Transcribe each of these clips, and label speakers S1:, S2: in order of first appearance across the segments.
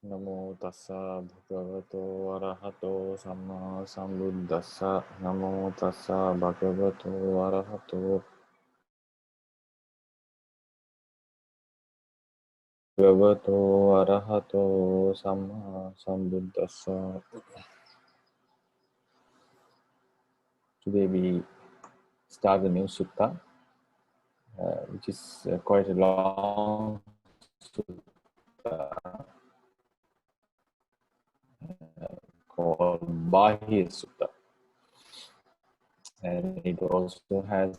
S1: Namo tassa bhagavato arahato samma sambuddhassa. Namo tassa bhagavato arahato samma sambuddhassa. Today we start the new sutta, which is quite a long sutta called Bahya Sutta. And it also has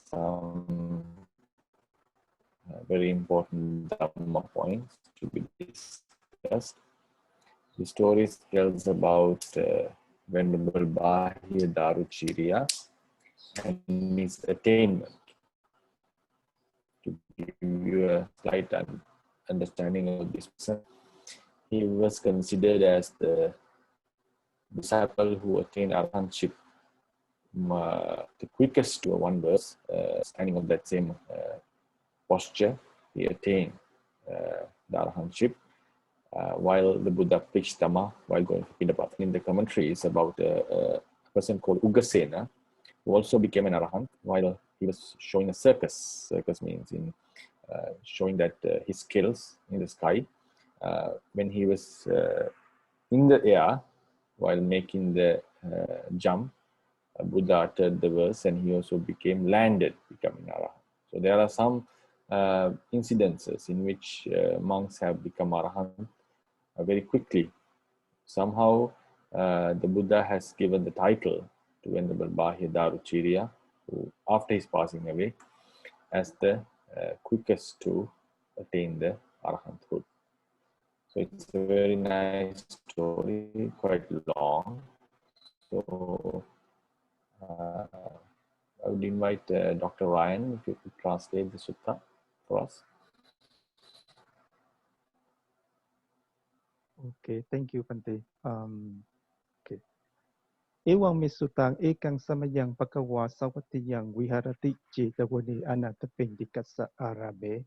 S1: some very important Dhamma points to be discussed. The story tells about Venerable Bahya Daruchirya and his attainment. To give you a slight understanding of this person, he was considered as the disciple who attained arahantship the quickest to one verse, standing on that same posture. He attained the arahantship. While the Buddha preached Dhamma while going to Pindapat. In the commentary is about a person called Ugasena, who also became an arahant while he was showing a circus. Circus means in showing that his skills in the sky. When he was in the air while making the jump, Buddha uttered the verse and he also became landed, becoming arahant. So there are some incidences in which monks have become arahant very quickly. Somehow the Buddha has given the title to Venerable Bahya Daruchirya, who after his passing away, as the quickest to attain the arahanthood. So it's a very nice story, quite long. So I would invite Dr. Ryan if you could translate the sutta for us.
S2: Okay, thank you, Bhante. Okay. Ewang misutang ekang samayang pagkawa sawatiyang viharati jetavani anatapindikasa arabe.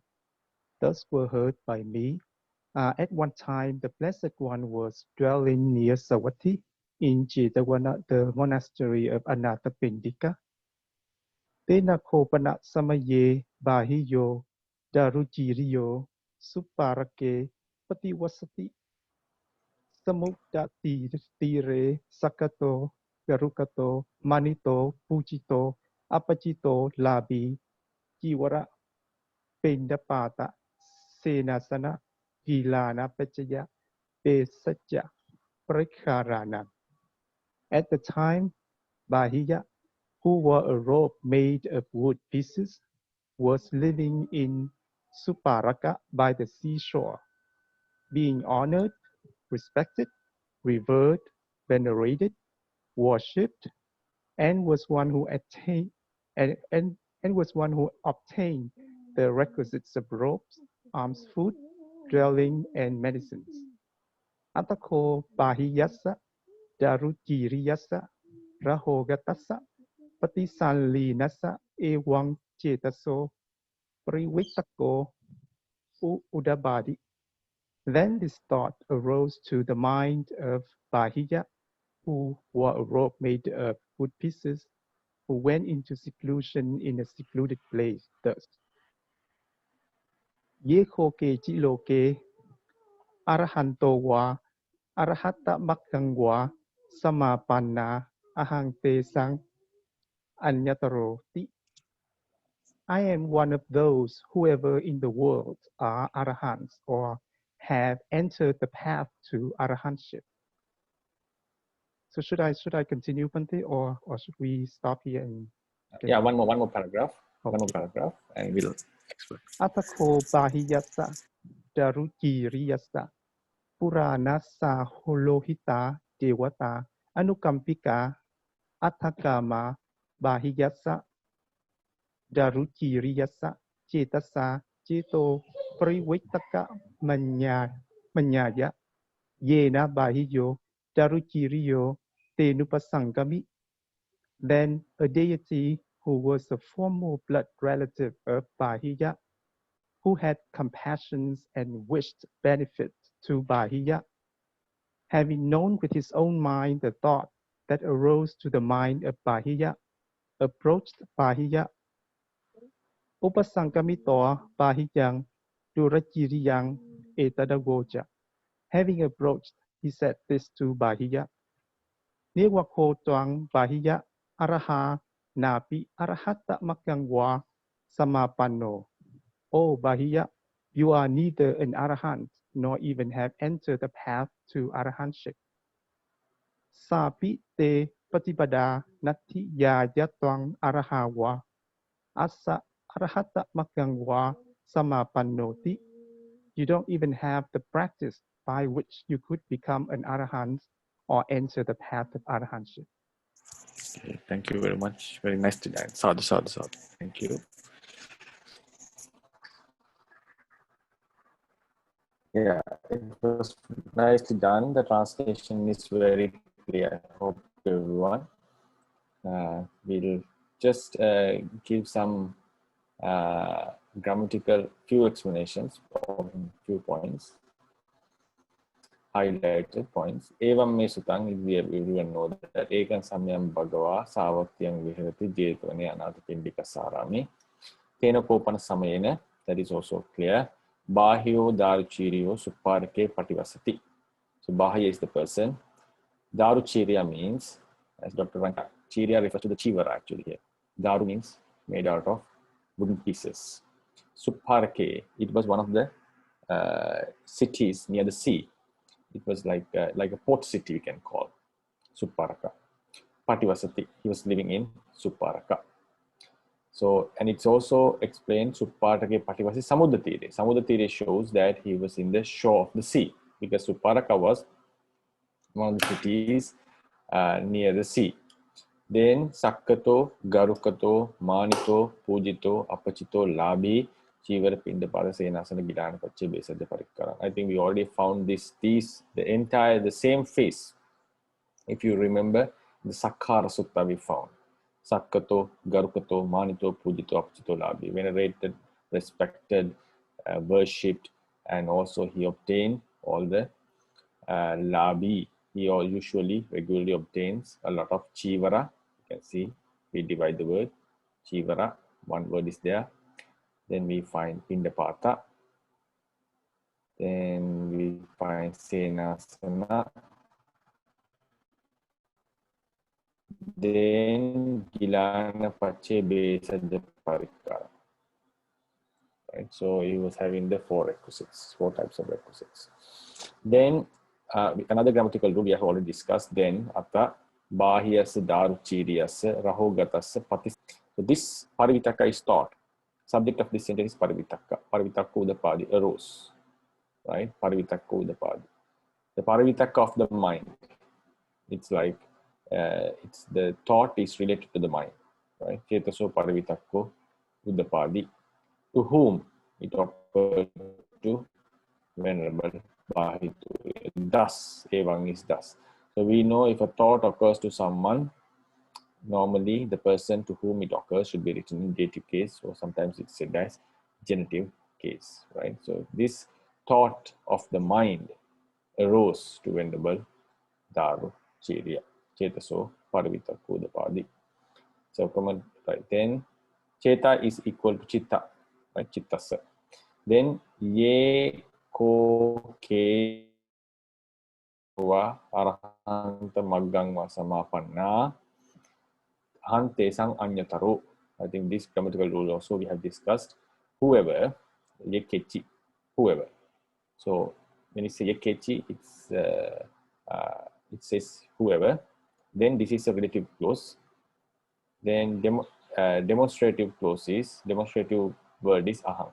S2: Thus were heard by me. At one time, the Blessed One was dwelling near Savatthi in Jetavana, the monastery of Anathapindika. Tenakopana samaye bahiyo darujiriyo suparake patiwasati samukdati tire sakato garukato manito pujito apajito labi jiwara pendapata senasana gilana pachaya pesajya prakharana. At the time, Bahiya, who wore a robe made of wood pieces, was living in Suparaka by the seashore, being honored, respected, revered, venerated, worshipped, and was one who attained and was one who obtained the requisites of robes, alms food, dwelling, and medicines. Atako Bahiyasa, Darujiriyasa, Rahogatasa, Patisanlinasa, Ewang Chetaso, Priwitako, Udabadi. Then this thought arose to the mind of Bahiya, who wore a robe made of wood pieces, who went into seclusion in a secluded place. Thus, Yekoke Chiloke, Arahantowa, Arahata Makangwa, Samapanna, Ahang Tesang, Anyataroti. I am one of those whoever in the world are arahants or have entered the path to arahantship. So should I continue, Bhante, or should we stop here and?
S1: Yeah, one more paragraph. Okay. One more paragraph, and we'll explain.
S2: Atako bahiyasa darujiriyasa puranasa holohita dewata anukampika atakama bahiyasa darujiriyasa cetasa ceto priwitaka manyaya yena bahiyo darujiriyo tenupasangami. Then a deity who was a former blood relative of Bahiya who had compassion and wished benefit to Bahiya. Having known with his own mind the thought that arose to the mind of Bahiya, approached Bahiya. Upasankamito Bahiyang Durajiriyang Etadagoja. Having approached, he said this to Bahiya. Niwako tuang Bahiya Araha Napi Arahata Makangwa Samapano. O Bahiya, you are neither an Arahant nor even have entered the path to Arahantship. Sapi te patipada nati ya yatwang arahawa asa arahata makangwa samapannoti. You don't even have the practice by which you could become an arahant or enter the path of arahantship.
S1: Okay, thank you very much. Very nice to learn. Sadhu, sadhu, sadhu. Thank you. Yeah, it was nicely done. The translation is very clear. I hope everyone. We'll just give some grammatical few explanations of few points, highlighted points. Evam me sutang, everyone know that Ekan Samyam Bhagava Savatyang Viharati Jetavane Anathapindika Sarami. Tena Kopana Samayena, that is also clear. Bahyo Daruchiriyo Suparke Pativasati. So Bahya is the person. Daruchirya means, as Dr. Ranka, Chirya refers to the chivara actually here. Daru means made out of wooden pieces. Suparke, it was one of the cities near the sea. It was like a port city, we can call. Suparaka. Pativasati, he was living in Suparaka. So, and it's also explained Supparake Pativasi Samudratīre. Samudratīre shows that he was in the shore of the sea because Supparaka was one of the cities near the sea. Then Sakkato, Garukato, Manito, Pujito, Apachito, Labi, Chivara Pindapada Senasana Gidana Pache Besada Parikara. I think we already found the same face. If you remember, the Sakkara Sutta we found. Sakkato, Garukato, Manito, Pujito, Apachito, Labi. Venerated, respected, worshipped, and also he obtained all the Labi. He usually regularly obtains a lot of Chivara. You can see we divide the word Chivara. One word is there. Then we find Pindapata. Then we find Senasana. Then Gilana Pache Besada Parikara. Right, so he was having the four types of requisites. Then another grammatical rule we have already discussed. Then Atta Bahyas Daruchiriyas Rahogatas Patis. So this Parivitaka is taught. Subject of this sentence is Parivitaka. Parivitaka Udapadi arose. Right? Parivitaka Udapadi. The Parivitaka of the mind. It's like it's the thought is related to the mind. Right? Chetaso Parivitako Udapadi. To whom it occurred to Venerable Bahitu. Thus, Evang is thus. So we know if a thought occurs to someone, normally the person to whom it occurs should be written in dative case, or sometimes it's said as genitive case, right? So this thought of the mind arose to Venerable Daru Chirya, Chetaso Parvita Kudapadi. So comment right then, Cheta is equal to Chitta, right? Chittasa. Then Ye Ko Ke Wa Arahanta Maggangwa Samapanna Hante Sang Anyataro. I think this grammatical rule also we have discussed. Whoever, Yekechi, whoever. So when you say Yekechi, it says whoever. Then this is a relative clause. Then demonstrative word is aham.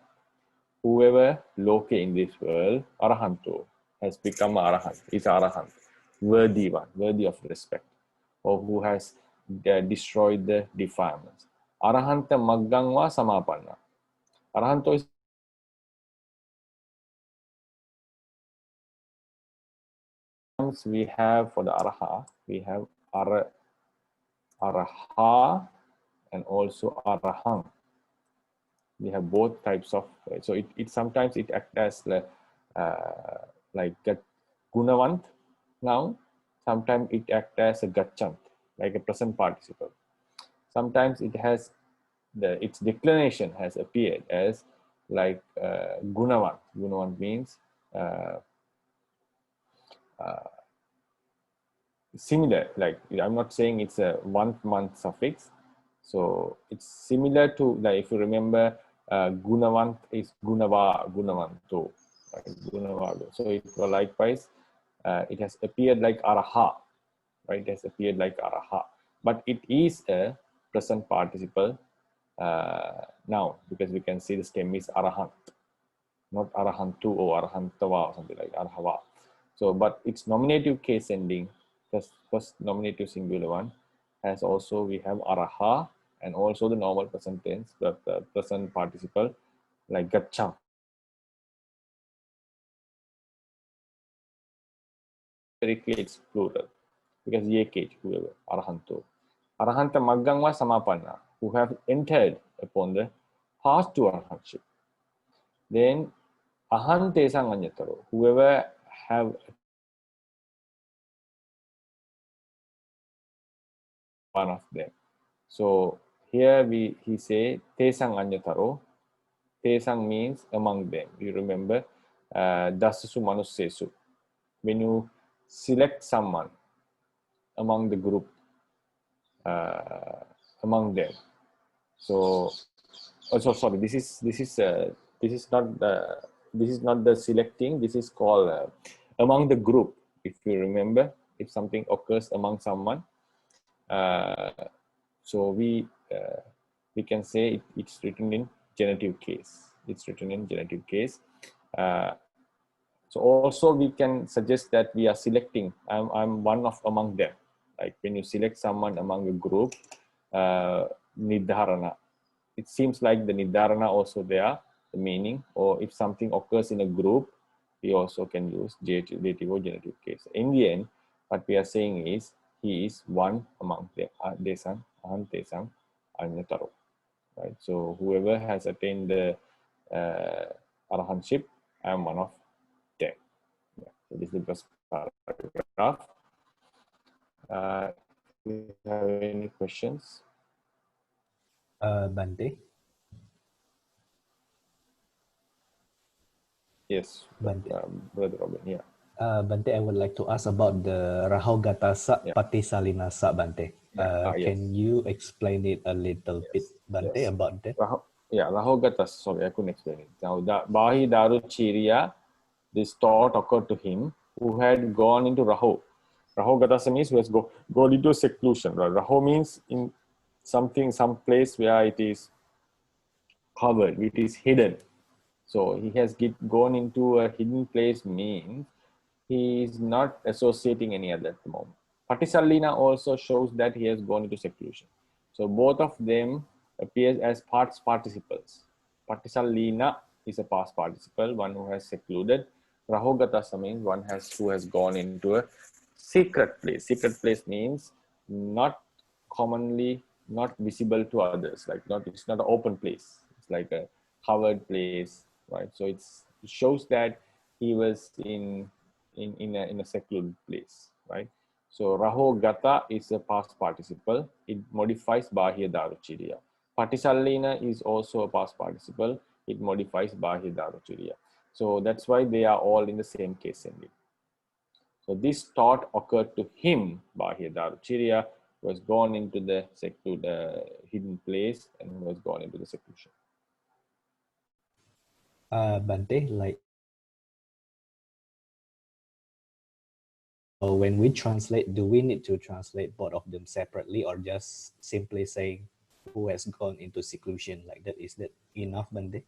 S1: Whoever loke in this world, arahanto, has become arahant, is arahant, worthy one, worthy of respect, or who has destroyed the defilements. Arahanta maggangwa samapanna. Arahanto is we have for the araha, we have araha and also arahang. We have both types of, so it sometimes it acts as like a gunavant noun. Sometimes it acts as a gachant, like a present participle. Sometimes it has its declination has appeared as like gunavant. Gunavant means similar, like I'm not saying it's a 1 month suffix, so it's similar to, like, if you remember, gunavant is gunavanto, right? Gunavado. So it will likewise it has appeared like araha, right? It has appeared like araha, but it is a present participle noun, because we can see the stem is arahant, not arahantu or arahantava or something like arahava. So, but its nominative case ending, first nominative singular one, has also, we have araha, and also the normal present tense, the present participle like gacham. Very clear it's plural because yekej, whoever, arahanto. Arahanta maggangwa samapana, who have entered upon the path to arahantship. Then ahante sanganyataro, whoever have one of them. So here he say tesang anyataro. Tesang means among them. You remember dasasu manusesu. When you select someone among the group, among them. So also, sorry, this is not the selecting. This is called among the group. If you remember, if something occurs among someone, so we can say it's written in genitive case. It's written in genitive case. So also we can suggest that we are selecting. I'm one of among them. Like when you select someone among a group, nidharana. It seems like the nidharana also there, the meaning. Or if something occurs in a group, we also can use dative or genitive case. In the end, what we are saying is he is one among them. Desang, aham tesang, anyataro. Right. So whoever has attained the arahantship, I am one of them. Yeah. So this is the first paragraph. Do you have any questions?
S3: Bhante.
S1: Yes,
S3: Bhante.
S1: Brother Robin. Yeah.
S3: Bhante, I would like to ask about the Rahogatasa
S1: Yeah.
S3: Patisalinasa, Bhante.
S1: Yes.
S3: Can you explain it a little bit, Bhante, about that?
S1: Rahogatas. Sorry, I couldn't explain it. Now, Bahi Daru Chiriya, this thought occurred to him, who had gone into Raho. Rahogatasa means who has gone into seclusion. Right? Raho means in something, some place where it is covered, it is hidden. So he has gone into a hidden place means he is not associating any other at the moment. Patisallina also shows that he has gone into seclusion. So both of them appears as past participles. Patisallina is a past participle, one who has secluded. Rahogatasa means one who has gone into a secret place. Secret place means not commonly, not visible to others. Like it's not an open place. It's like a covered place, right? So it shows that he was in a secluded place, right? So Raho Gata is a past participle. It modifies Bahya Daruchiriya. Patisallina is also a past participle. It modifies Bahya Daruchiriya. So that's why they are all in the same case ending. So this thought occurred to him, Bahya Daruchiriya, was gone into the hidden place and was gone into the seclusion.
S3: Bhante, like when we translate, do we need to translate both of them separately or just simply saying who has gone into seclusion like that? Is that enough, Bhante?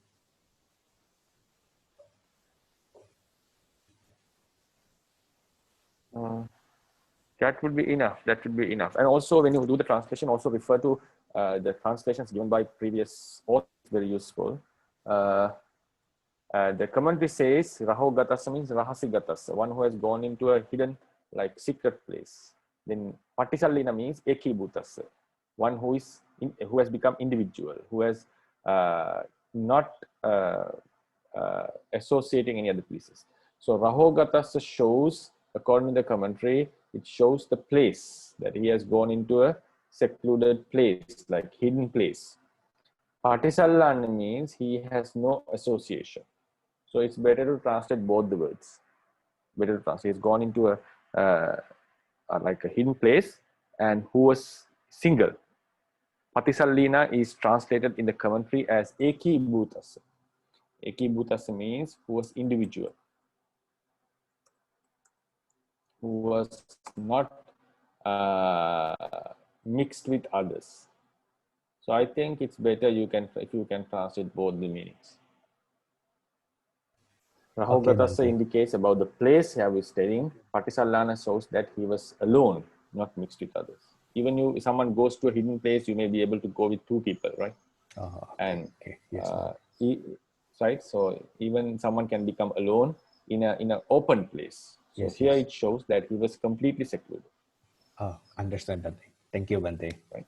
S1: That would be enough. That would be enough. And also, when you do the translation, also refer to the translations given by previous authors. Very useful. The commentary says Raho Gatasa means Rahasi Gatasa, one who has gone into a hidden, like secret place. Then Patisallina means Eki Bhutasa, one who has become individual, who has not associating any other places. So Rahogatassa shows, according to the commentary, it shows the place that he has gone into a secluded place, like hidden place. Patisallana means he has no association. So it's better to translate both the words. Better to translate. He's gone into like a hidden place and who was single. Patisallina is translated in the commentary as Eki Bhutasa. Eki Bhutasa means who was individual, who was not mixed with others. So I think it's better if you can translate both the meanings. Rahogatassa indicates about the place he was staying. Patisallana shows that he was alone, not mixed with others. Even if someone goes to a hidden place, you may be able to go with two people, right? And
S3: yes,
S1: right. So even someone can become alone in an open place. So
S3: yes,
S1: here
S3: yes.
S1: it shows that he was completely secluded.
S3: Understand, Bhante. Thank you, Bhante.
S1: Right.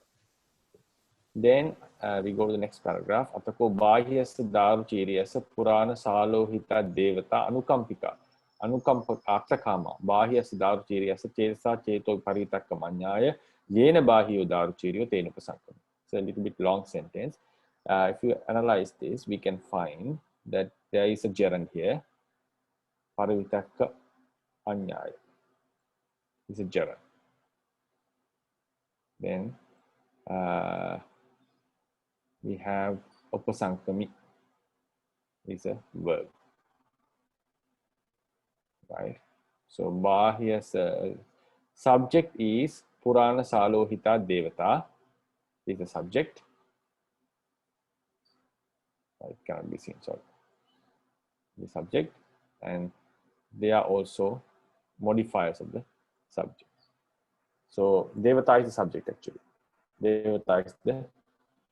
S1: Then we go to the next paragraph. Atako bahyasa daruchiriyasa purana salohita devata anukampika. Anukampa aktakama. Bahyasa daruchiriyasa chesa cheto paritaka manyaya. Yena bahyo daruchiriyo tena pasankam. It's a little bit long sentence. If you analyze this, we can find that there is a gerund here. Paritaka anyaya. It's a gerund. Then we have upasankami is a verb, right? So bahyas subject is Purana Salohita Devata is the subject. It cannot be seen, sorry. The subject, and they are also modifiers of the subject. So Devata is the subject actually. Devata is the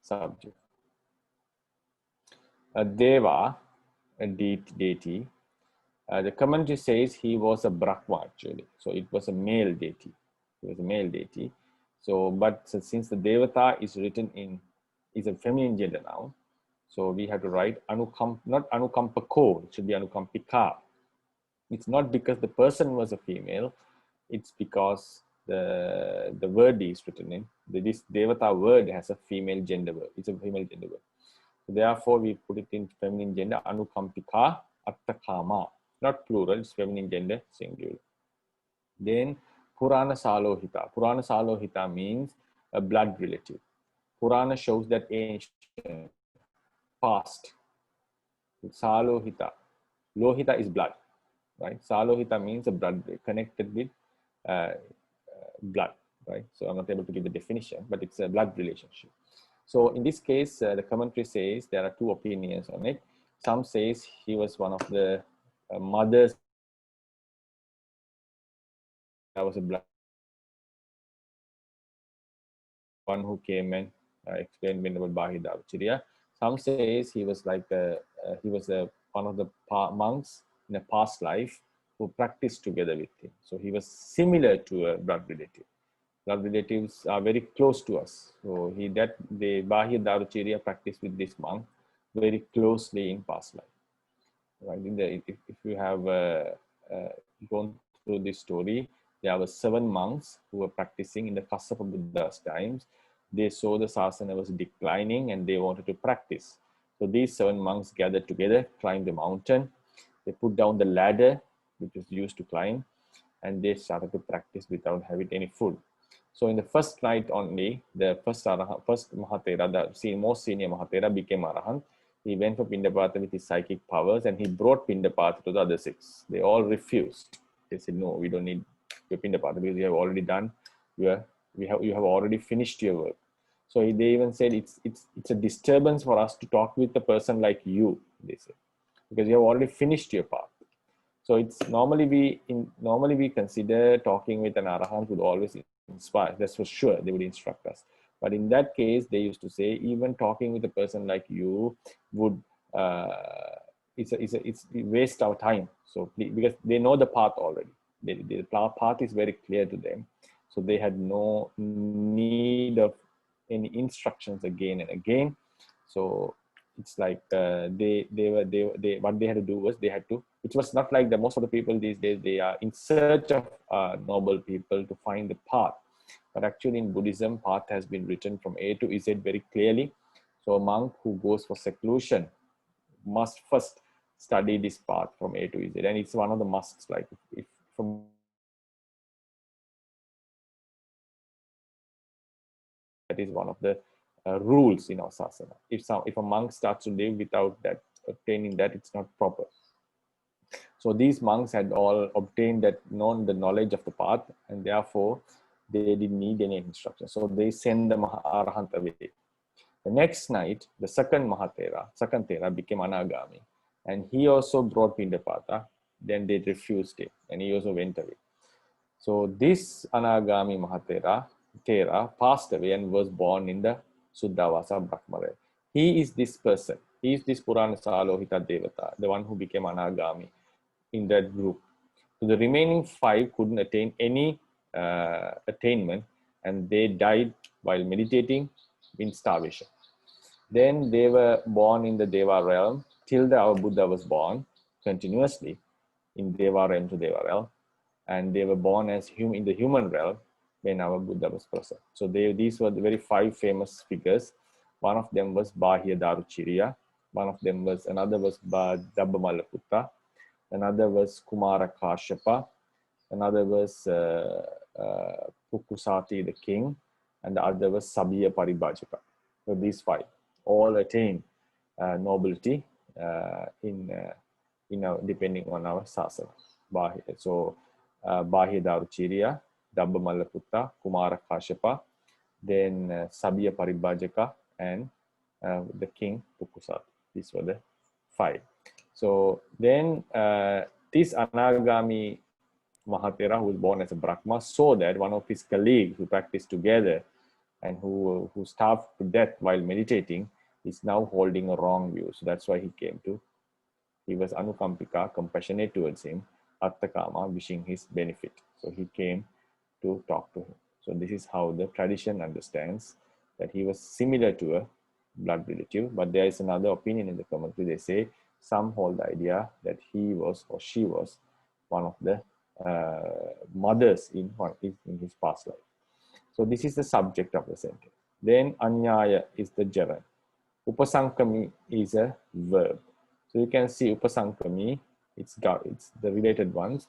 S1: subject. Deva, a deity. The commentary says he was a Brahma actually. So it was a male deity. He was a male deity. So, but since the Devata is written is a feminine gender now, so we have to write not Anukampako, it should be Anukampika. It's not because the person was a female, it's because the word is written in, this Devata word has a female gender word. It's a female gender word. So therefore, we put it in feminine gender, Anukampika Attakama. Not plural, it's feminine gender, singular. Then Purana Salohita. Purana Salohita means a blood relative. Purana shows that ancient, past. Salohita. Lohita is blood, right? Salohita means a blood connected with blood, right? So I'm not able to give the definition, but it's a blood relationship. So in this case, the commentary says there are two opinions on it. Some says he was one of the mothers. There was a black one who came and explained Venerable Bāhi Daruchiriya. Some says he was like one of the monks in a past life who practiced together with him. So he was similar to a blood relative. Blood relatives are very close to us. So the Bāhi Daruchiriya practiced with this monk very closely in past life. Right? If you have gone through this story, there were 7 monks who were practicing in the Kassapa Buddha's times. They saw the sasana was declining and they wanted to practice. So these 7 monks gathered together, climbed the mountain. They put down the ladder, which was used to climb, and they started to practice without having any food. So in the first night only, the first Mahatera, the most senior Mahatera became Arahant. He went for Pindapata with his psychic powers and he brought Pindapata to the other 6. They all refused. They said, no, we don't need your Pindapata because you have already done you have already finished your work. So they even said it's a disturbance for us to talk with a person like you, they said, because you have already finished your path. So it's normally we consider talking with an Arahant would always inspire. That's for sure. They would instruct us. But in that case, they used to say even talking with a person like you would it's waste our time. So because they know the path already, the path is very clear to them. So they had no need of any instructions again and again. So it's like what they had to do was they had to, which was not like the most of the people these days, they are in search of noble people to find the path. But actually in Buddhism, path has been written from A to Z very clearly. So a monk who goes for seclusion must first study this path from A to Z, and it's one of the musts. Like if from that is one of the rules in our sasana. If a monk starts to live without that, obtaining that, it's not proper. So these monks had all obtained that, known the knowledge of the path, and therefore they didn't need any instruction. So they send the Arahant away. The next night, the second Thera became Anagami, and he also brought Pindapata. Then they refused it, and he also went away. So this Anagami Thera passed away and was born in the Suddhavasa Brahmare. He is this person. He is this Purana Salohita Devata, the one who became Anagami in that group. So the remaining 5 couldn't attain any attainment, and they died while meditating in starvation. Then they were born in the Deva realm till our Buddha was born continuously in Deva realm to Deva realm, and they were born as in the human realm when our Buddha was present. So these were the very 5 famous figures. One of them was Bahya Daruchiriya. Another was Dabbamallaputta. Another was Kumara Kashyapa. Another was Pukusati the king, and the other was Sabhiya Paribhajaka. So these 5 all attained nobility depending on our sasana. So Bahya Daruchiriya, Dabbamallaputta, Kumara Kashyapa, then Sabhiya Paribhajaka, and the king Pukusati. These were the 5. So then this Anagami Mahathera, who was born as a Brahma, saw that one of his colleagues who practiced together and who starved to death while meditating is now holding a wrong view. So that's why he was Anukampika, compassionate towards him, Attakama, wishing his benefit. So he came to talk to him. So this is how the tradition understands that he was similar to a blood relative, but there is another opinion in the commentary. They say some hold the idea that he was or she was one of the mothers in his past life. So this is the subject of the sentence. Then Anyaya is the gerund. Upasankami is a verb. So you can see Upasankami, it's the related ones.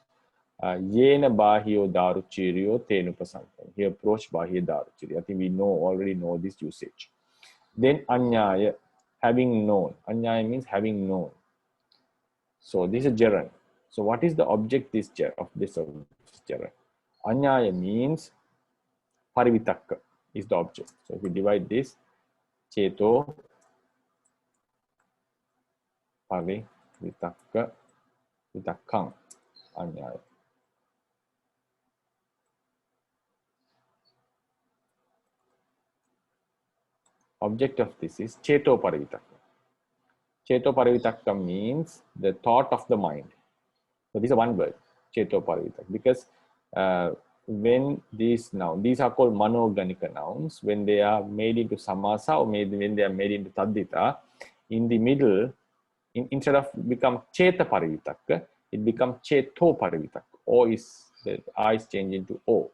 S1: Yena Bahyo Daruchiriyo Ten Upasankami. He approached Bahya Daruchiriya. I think we already know this usage. Then Anyaya, having known. Anyaya means having known. So this is a gerund. So what is the object of this gerund? Anyaya means Parivitakka is the object. So if we divide this, Cheto Parivitakka Vitakkam Anyaya. Object of this is Cheto Parivitakka. Cheto Parivitakka means the thought of the mind. So this is one word, Cheto Parivitakka, because when these are called Manoganika nouns, when they are made into Samasa or when they are made into Taddhita, in the middle, instead of become Cheta Parivitakka, it becomes Cheto Parivitakka. The I is changed into O.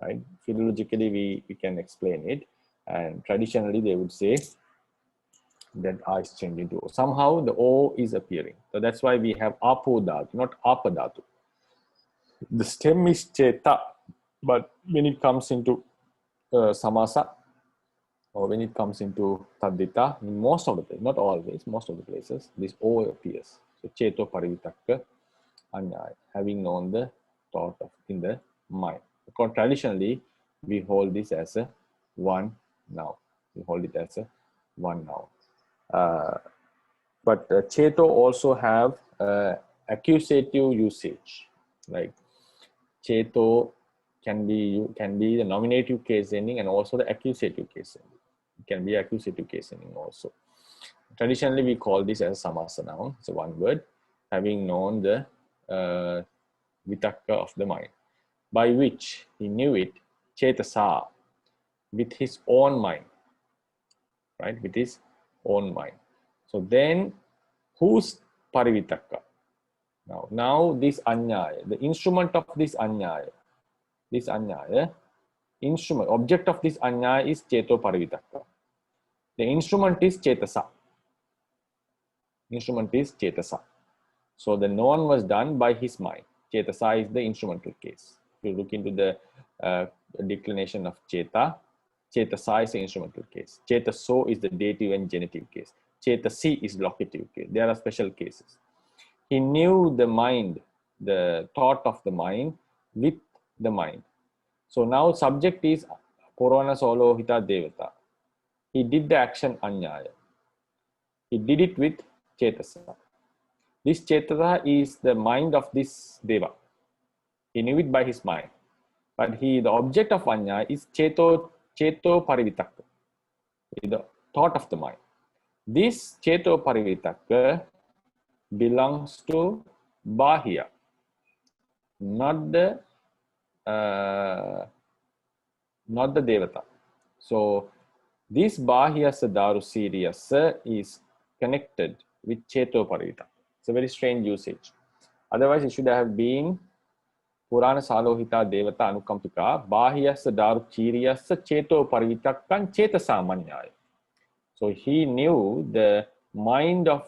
S1: Right? Philologically, we can explain it. And traditionally, they would say that I is changed into O. Somehow, the O is appearing. So that's why we have Apo Dhatu, not Apa Dhatu. The stem is Cheta, but when it comes into Samasa, or when it comes into Taddhita, in most of the places, not always, most of the places, this O appears. So Cheto Parivitakka Anyaya, having known the thought in the mind. Because traditionally, we hold this as a one noun. We hold it as a one noun. But Cheto also have accusative usage. Like Cheto can be the nominative case ending and also the accusative case ending. It can be accusative case ending also. Traditionally, we call this as a samasa noun. It's a one word, having known the vitakka of the mind, by which he knew it, chetasa, with his own mind, right? With his own mind. So then, who's parivitaka? Now this anyaya, the instrument of this anyaya, instrument, object of this anyaya is cheto parivitaka. The instrument is chetasa. Instrument is chetasa. So the known was done by his mind. Chetasa is the instrumental case. If you look into the declination of cheta, chetasa is the instrumental case. Chetaso is the dative and genitive case. Chetasi is locative case. There are special cases. He knew the mind, the thought of the mind with the mind. So now subject is Purana Solohita Devata. He did the action anyaya. He did it with chetasa. This chetasa is the mind of this deva. He knew it by his mind. But the object of anyaya is cheto parivitaka, the thought of the mind. This cheto parivitaka belongs to Bahya, not the Devata. So this Bahyasa Darusiryasa is connected with Cheto Parivitaka. It's a very strange usage. Otherwise, it should have been Purana Salohita Devata Anukampika Bahyasa Daruchiryasa Cheto Parivitakan Chetasa Manyaya. So he knew the mind of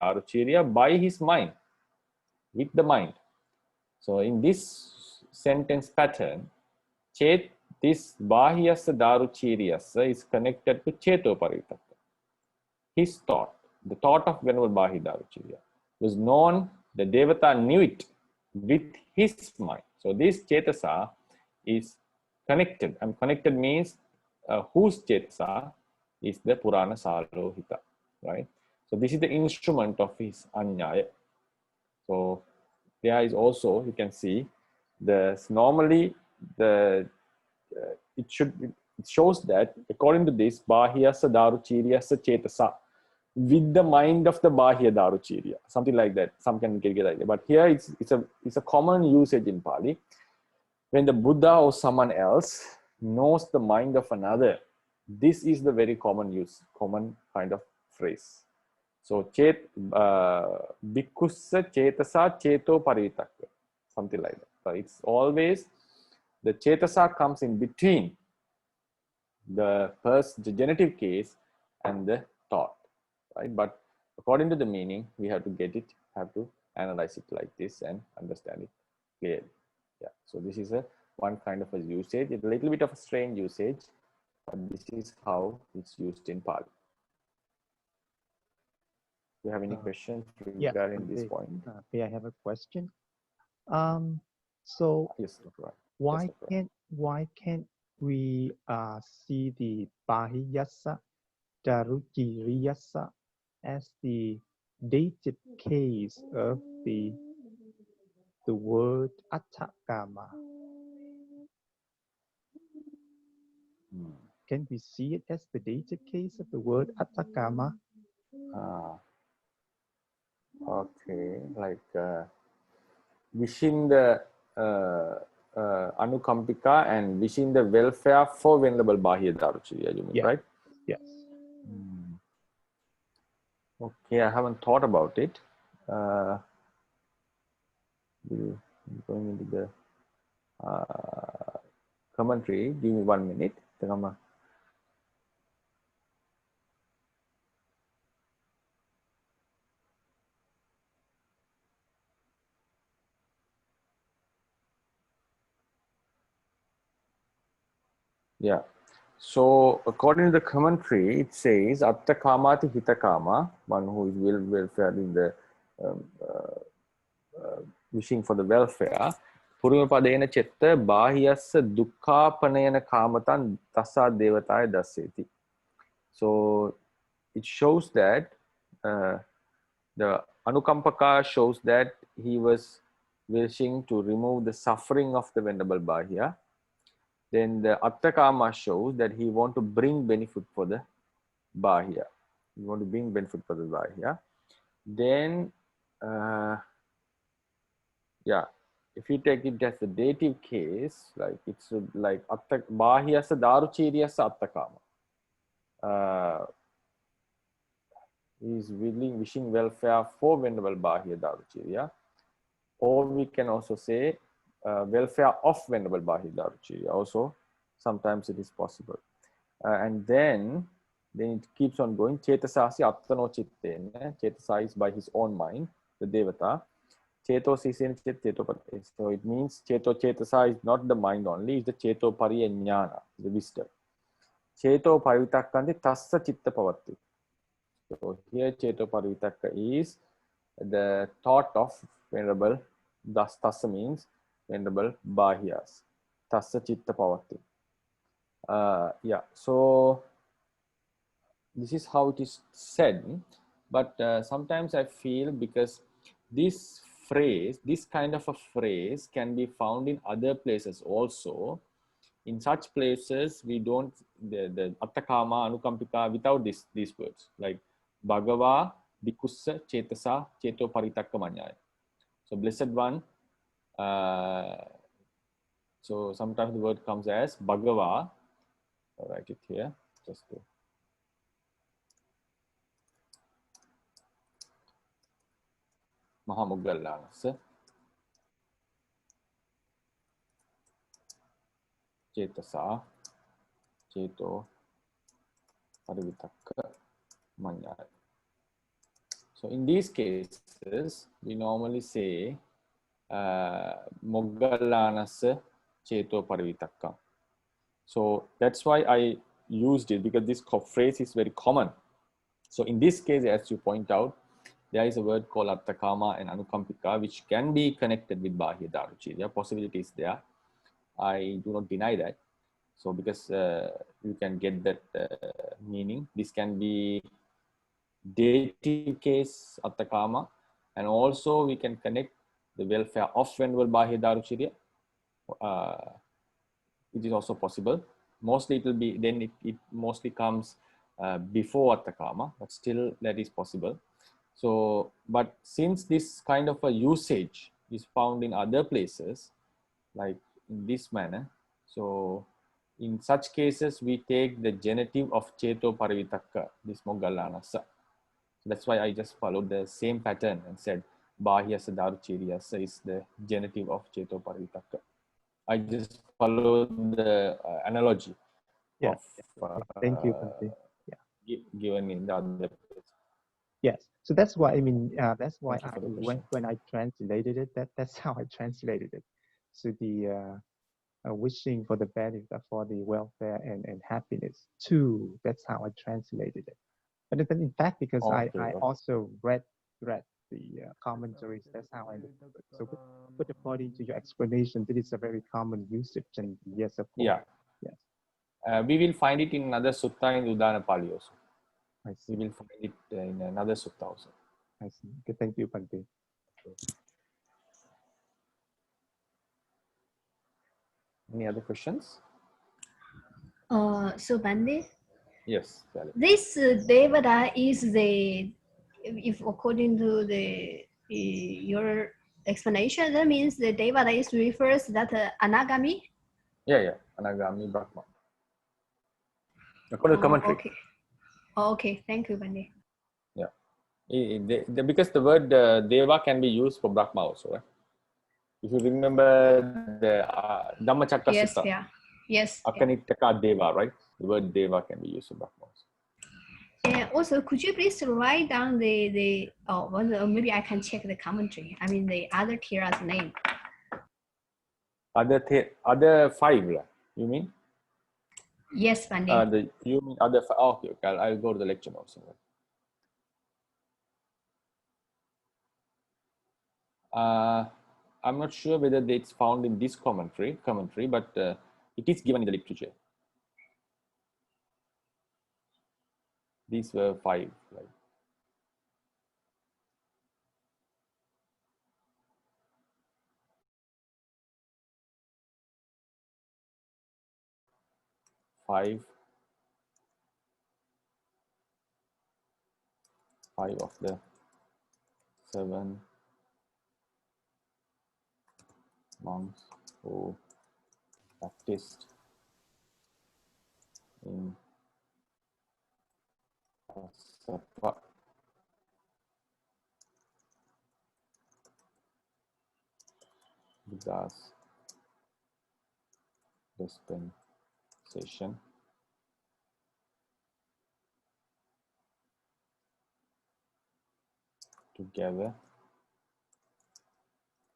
S1: Daruchirya by his mind, with the mind. So in this sentence pattern, this Bahyasa Daruchiryasa is connected to Cheto Parivitaka. His thought, the thought of Venerable Bahi Daruchirya was known, the Devata knew it with his mind. So this Chetasa is connected, and connected means whose Chetasa is the Purana Salohita, right? So this is the instrument of his anyaya. So there is also, you can see, normally it shows that according to this Bahyasa Daruchiryasa Chetasa, with the mind of the Bahya Daruchirya, something like that. Some can get like that. But here it's a common usage in Pali. When the Buddha or someone else knows the mind of another, this is the very common kind of phrase. So bhikkhussa chetasa cheto parivitaka, something like that. So it's always the chetasa comes in between the genitive case and the thought, right? But according to the meaning, we have to analyze it like this and understand it clearly. Yeah. So this is one kind of a usage. It's a little bit of a strange usage, but this is how it's used in Pali. Do you have any questions regarding this point?
S2: May I have a question? So
S1: yes, right.
S2: why can't we see the Bahyasa Daruchiriyasa as the dative case of the word Atthakama? Can we see it as the dative case of the word Atthakama?
S1: Okay, like wishing the Anukampika and wishing the welfare for Venerable Bahya Daruchirya, you mean, right?
S2: Yes.
S1: Okay, I haven't thought about it. Going into the commentary, give me 1 minute. Yeah. So according to the commentary, it says Attakamati Hitakama, one who is welfare in the wishing for the welfare. Purimapadena Chetta Bahyasa Dukkapanayana Kamatan Tasa Devataya Daseti. So it shows that the Anukampaka shows that he was wishing to remove the suffering of the Venerable Bahya. Then the Attakama shows that he want to bring benefit for the Bahya. He want to bring benefit for the Bahya. Then, yeah, if you take it as the dative case, like it's like Bahyasa Daruchiryasa Attakama. is wishing welfare for Venerable Bahia Daruchirya, or we can also say welfare of Venerable Bahia Daruchirya. Also, sometimes it is possible. And then it keeps on going. Chetasasi attano chittena. Chetasa is by his own mind, the devata. Cheto sisena cheto. So it means chetasa is not the mind only, it's the cheto pariya jnana, the wisdom. Cheto parivitakkanti tassa chitta pavatti. So here cheto parivitakka is the thought of Venerable, thus tassa means Venerable Bahyas. Tassa chitta pavatti. Yeah, so this is how it is said, but sometimes I feel because this phrase, this kind of a phrase can be found in other places also. In such places, we don't, the Attakama, Anukampika, without these words, like Bhagava, Bhikussa, Chetasa, Cheto Paritakka Manyaya. So Blessed One, so sometimes the word comes as Bhagava. I'll write it here, just to Mahamuggallanassa Chetasa Cheto Parivitakka Manyaya. So in these cases, we normally say Moggallanassa Cheto Parivitakka. So that's why I used it, because this phrase is very common. So in this case, as you point out, there is a word called Attakama and Anukampika, which can be connected with Bahya Daruchirya. Possibility is there. I do not deny that. So because you can get that meaning, this can be dative case Attakama, and also we can connect the welfare of Venerable Bahya Daruchirya. It is also possible. Mostly it will be, then it mostly comes before Attakama, but still that is possible. So, but since this kind of a usage is found in other places, like in this manner, so in such cases, we take the genitive of Cheto Parivitakka, this Moggallanassa. So that's why I just followed the same pattern and said Bahyasa Daruchiryasa is the genitive of Cheto Parivitakka. I just followed the analogy
S2: Yeah.
S1: of
S2: Thank you, Bhante. Yeah.
S1: given in the other place.
S2: Yes. So that's why, I mean, that's why
S1: Thank you for the question.
S2: when I translated it, that's how I translated it. So the wishing for the benefit, for the welfare and happiness too. That's how I translated it. But then in fact, because I also read the commentaries, that's how I understood it. So but according to your explanation, this is a very common usage, and yes, of course.
S1: Yeah.
S2: Yes.
S1: We will find it in another sutta in Udāna Pāļi also.
S2: I see.
S1: We will find it in another sutta also.
S2: I see. Okay, thank you, Bhante.
S1: Any other questions?
S4: So Bhante,
S1: Yes, Pāļi.
S4: this Devata is the, if according to the your explanation, that means the Devata is refers that Anagami.
S1: Yeah, Anagami Brahma. According to commentary.
S4: Okay. Okay, thank you, Bhante.
S1: Yeah, because the word Deva can be used for Brahma also, right? If you remember the Dhammacakka
S4: Yes,
S1: Sutta,
S4: yeah. Yes.
S1: Akanittaka Deva, right? The word Deva can be used for Brahma also.
S4: And also, could you please write down the well, maybe I can check the commentary. I mean, the other Tira's name.
S1: Other five, you mean?
S4: Yes, Bhante.
S1: You mean other five? Oh, okay, I'll go to the lecture notes. I'm not sure whether it's found in this commentary, but it is given in the literature. These were five, right? Five of the 7 monks who practiced in Kasapa, Buddha's dispensation, together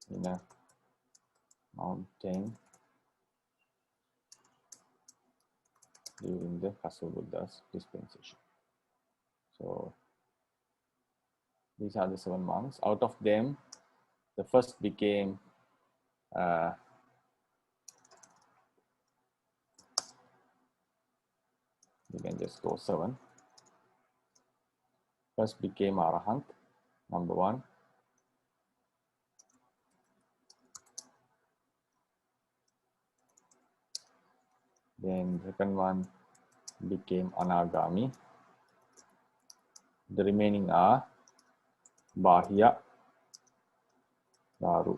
S1: in a mountain during the Buddha's dispensation. So these are the 7 monks. Out of them, the first became you can just go 7. First became Arahant, number 1. Then second one became Anagami. The remaining are Bahya, Daru,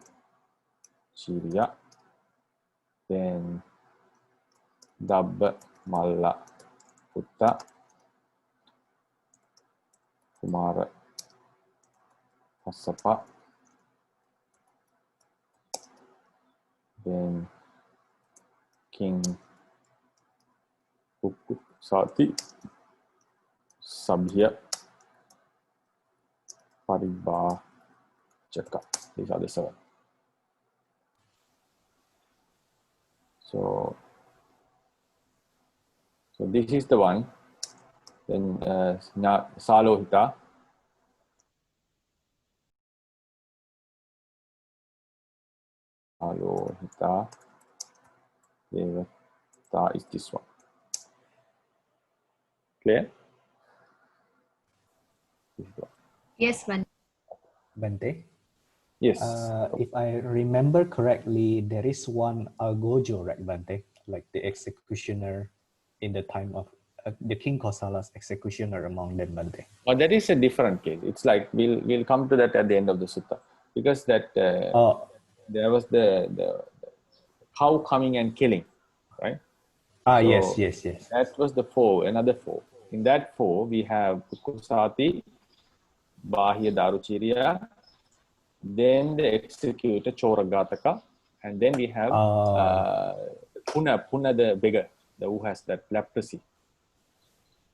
S1: Chirya, then Dabba, Malla, Putta, Kumara, Kassapa, then King Sati, Sabhya, Paribhajaka. These are the 7. So this is the one. Then Salohita, Devata is this one. Clear?
S4: Yes, Bhante.
S3: Bhante?
S1: Yes.
S3: If I remember correctly, there is one Algojo, right, Bhante? Like the executioner in the time of the King Kosala's executioner among them, Bhante.
S1: But that is a different case. It's like we'll come to that at the end of the sutta, because that there was the cow coming and killing, right?
S3: Yes.
S1: That was the 4, another 4. In that 4, we have Kusati, Bahya Daruchirya, then the executor Choragataka, and then we have Puna the beggar, the who has that leprosy.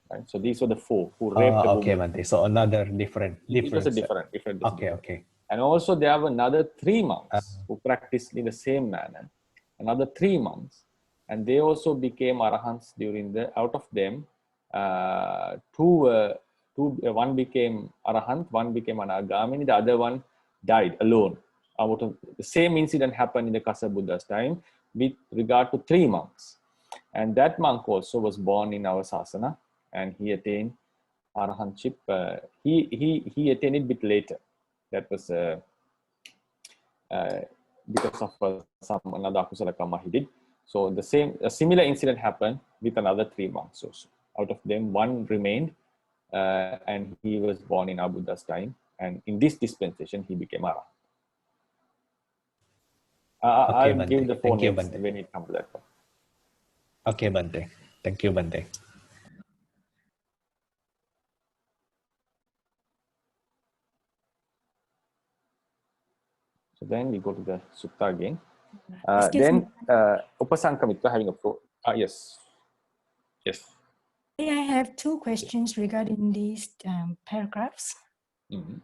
S1: Right? So these were the 4 who raped the woman.
S3: Okay, Bhante. So another different.
S1: It was a different.
S3: Okay.
S1: And also there were another 3 monks who practiced in the same manner. Another 3 monks, and they also became arahants during the. Out of them, one became arahant, one became anagami, the other one died alone. Out of the same incident happened in the Kasa Buddha's time with regard to 3 monks, and that monk also was born in our sasana, and he attained arahantship. He attained it a bit later. That was because of another akusala karma he did. So a similar incident happened with another 3 monks also. Out of them, one remained, and he was born in our Buddha's time. And in this dispensation, he became Arahant. I'll
S3: Bhante.
S1: give the 4
S3: Thank you,
S1: names
S3: Bhante.
S1: when it comes to that one.
S3: Okay, Bhante. Thank you, Bhante.
S1: So then we go to the sutta again.
S5: Excuse
S1: Then
S5: me.
S1: Upasankamitra having a floor. Yes.
S5: I have 2 questions regarding these paragraphs.
S1: Mm-hmm.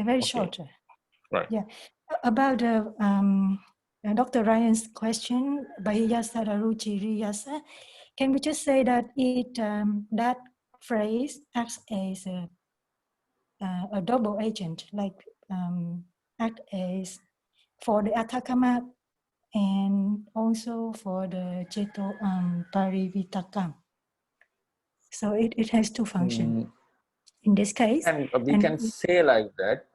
S5: Very
S1: Okay.
S5: short.
S1: Right.
S5: Yeah. About Dr. Ryan's question, Bahiyasa Daruchi Riyasa, can we just say that that phrase acts as a double agent, like act as for the Atakama and also for the Ceto Parivitakam. So it has 2 functions in this case.
S1: And we can say like that.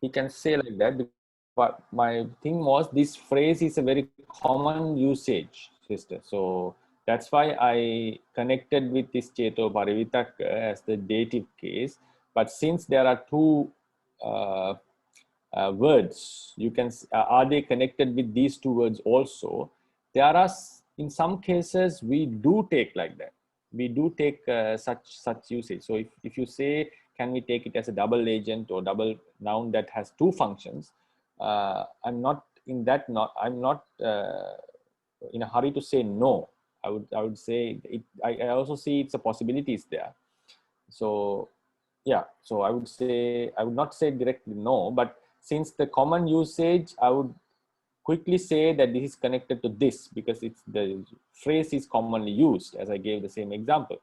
S1: He can say like that. But my thing was, this phrase is a very common usage, sister. So that's why I connected with this Ceto Parivitaka as the dative case. But since there are 2 words, you can are they connected with these 2 words also? There are, in some cases, we do take like that. we do take such usage. So if you say, can we take it as a double agent or double noun that has two functions? I'm not in that. I'm not in a hurry to say no. I would say it. I also see it's a possibilities there. So yeah. So I would say I would not say directly no, but since the common usage, I would quickly say that this is connected to this because it's the phrase is commonly used, as I gave the same example.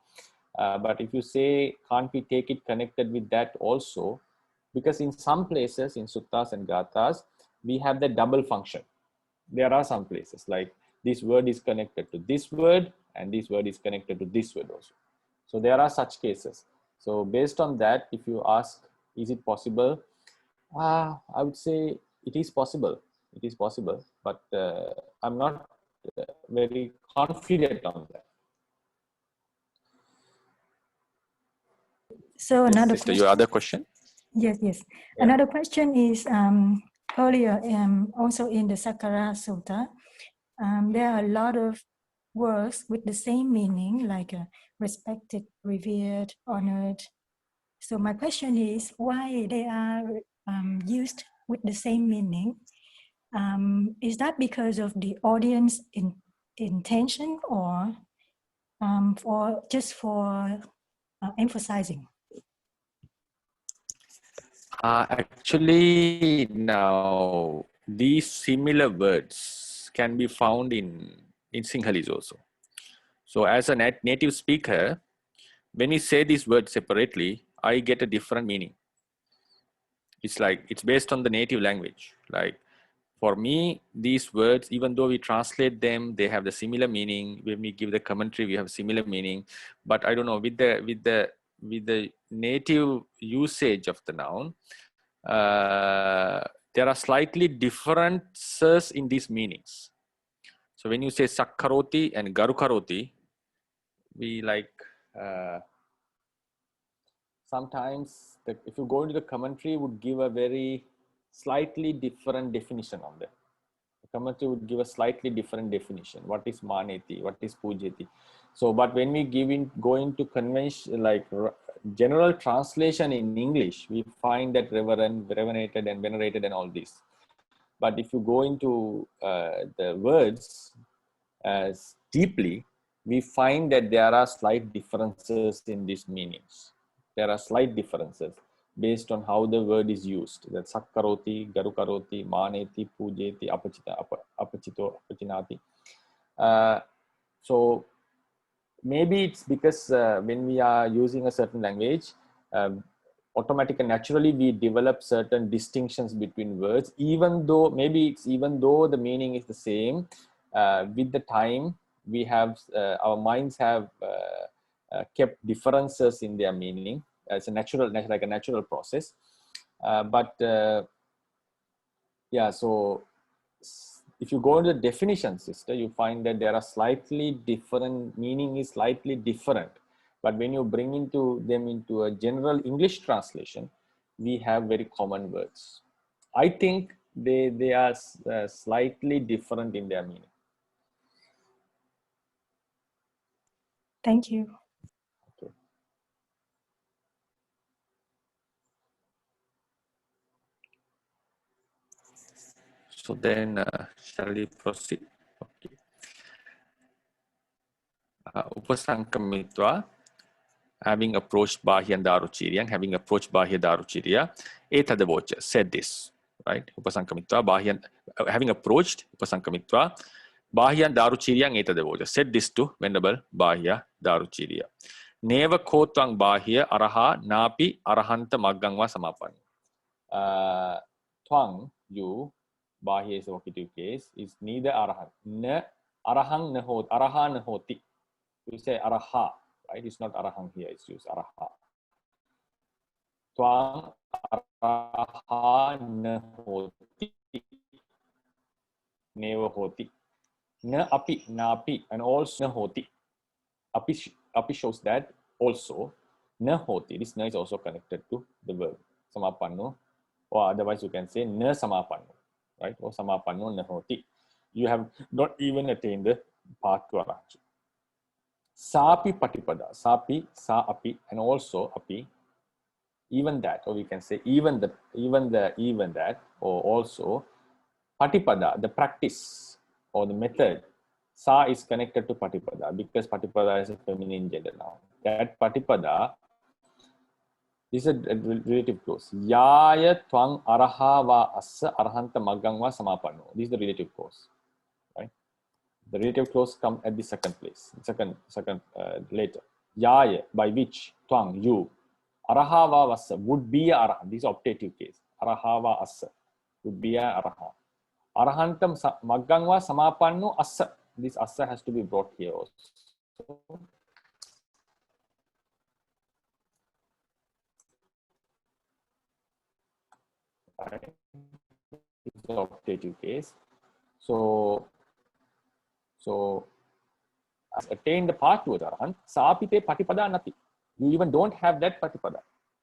S1: But if you say, can't we take it connected with that also? Because in some places, in suttas and gathas, we have the double function. There are some places like this word is connected to this word and this word is connected to this word also. So there are such cases. So based on that, if you ask, is it possible? I would say it is possible. It is possible, but I'm not very confident on that.
S5: So
S1: Yes,
S5: another
S1: sister,
S5: question.
S1: your other question?
S5: Yes.
S1: Yeah.
S5: Another question is earlier, also in the Sakkara Sutta, there are a lot of words with the same meaning, like respected, revered, honored. So my question is why they are used with the same meaning? Is that because of the audience intention or just for emphasizing?
S1: Actually, now these similar words can be found in Sinhalese also. So as a native speaker, when we say these words separately, I get a different meaning. It's like, it's based on the native language. Like for me, these words, even though we translate them, they have the similar meaning. When we give the commentary, we have similar meaning. But I don't know, with the native usage of the noun, there are slightly differences in these meanings. So when you say sakkaroti and garukaroti, we like sometimes if you go into the commentary, would give a very slightly different definition on that. The commentary would give a slightly different definition. What is maneti? What is pujeti? So, but when we go into convention, like general translation in English, we find that reverenated and venerated and all this. But if you go into the words as deeply, we find that there are slight differences in these meanings. There are slight differences based on how the word is used. That sakkaroti, garukaroti, maneti, pujeti, apachito, apachinati. So maybe it's because when we are using a certain language, automatically and naturally we develop certain distinctions between words, even though the meaning is the same. With the time, we have our minds have kept differences in their meaning. It's a natural process. Yeah, so if you go into the definition, sister, you find that there are slightly different, meaning is slightly different. But when you bring them into a general English translation, we have very common words. I think they are slightly different in their meaning.
S5: Thank you.
S1: Okay. So then, shall we proceed? Okay. Upasankamitva, having approached Bahyan Daruchirya, having approached Bahya Daruchirya, Etadavocha said this, right? Upasankamitva, Bahyan, having approached Upasankamitva, Bahyan Daruchirya Etadavocha said this to Venerable Bahya Daruchirya. Neva Kotwang Bahya Araha Napi Arahanta Maggangwa Samapan. Twang, you, Bahya is a vocative case, is neither Arahan. Ne Arahang Nahot, Araha Nahoti. We say Araha. Right? It's not arahang here, it's used araha. Twang araha nahoti. Neva hoti. Na api, napi, and also nahoti. Api shows that also nahoti. This na is also connected to the verb samapanno, or otherwise you can say na samapanno, right? Or samapanno nahoti. You have not even attained the path to arahant. Sapi patipada, sapi, sa api, and also api, even that, or we can say even that, or also patipada, the practice or the method. Sa is connected to patipada because patipada is a feminine gender noun. That patipada is a relative clause. Yaya twang araha va assa arhanta maggang va samapanno. This is the relative clause, right? The relative clause come at the second place, later. Yaya, by which, twang, you. Araha va vassa, would be a araha. This is optative case. Araha va assa, would be a araha. Arahantam maggang va samapanno assa. This assa has to be brought here also. Right. It's the optative case. So as attain the path towards arahant, saapite patipada nati. You even don't have that patipada.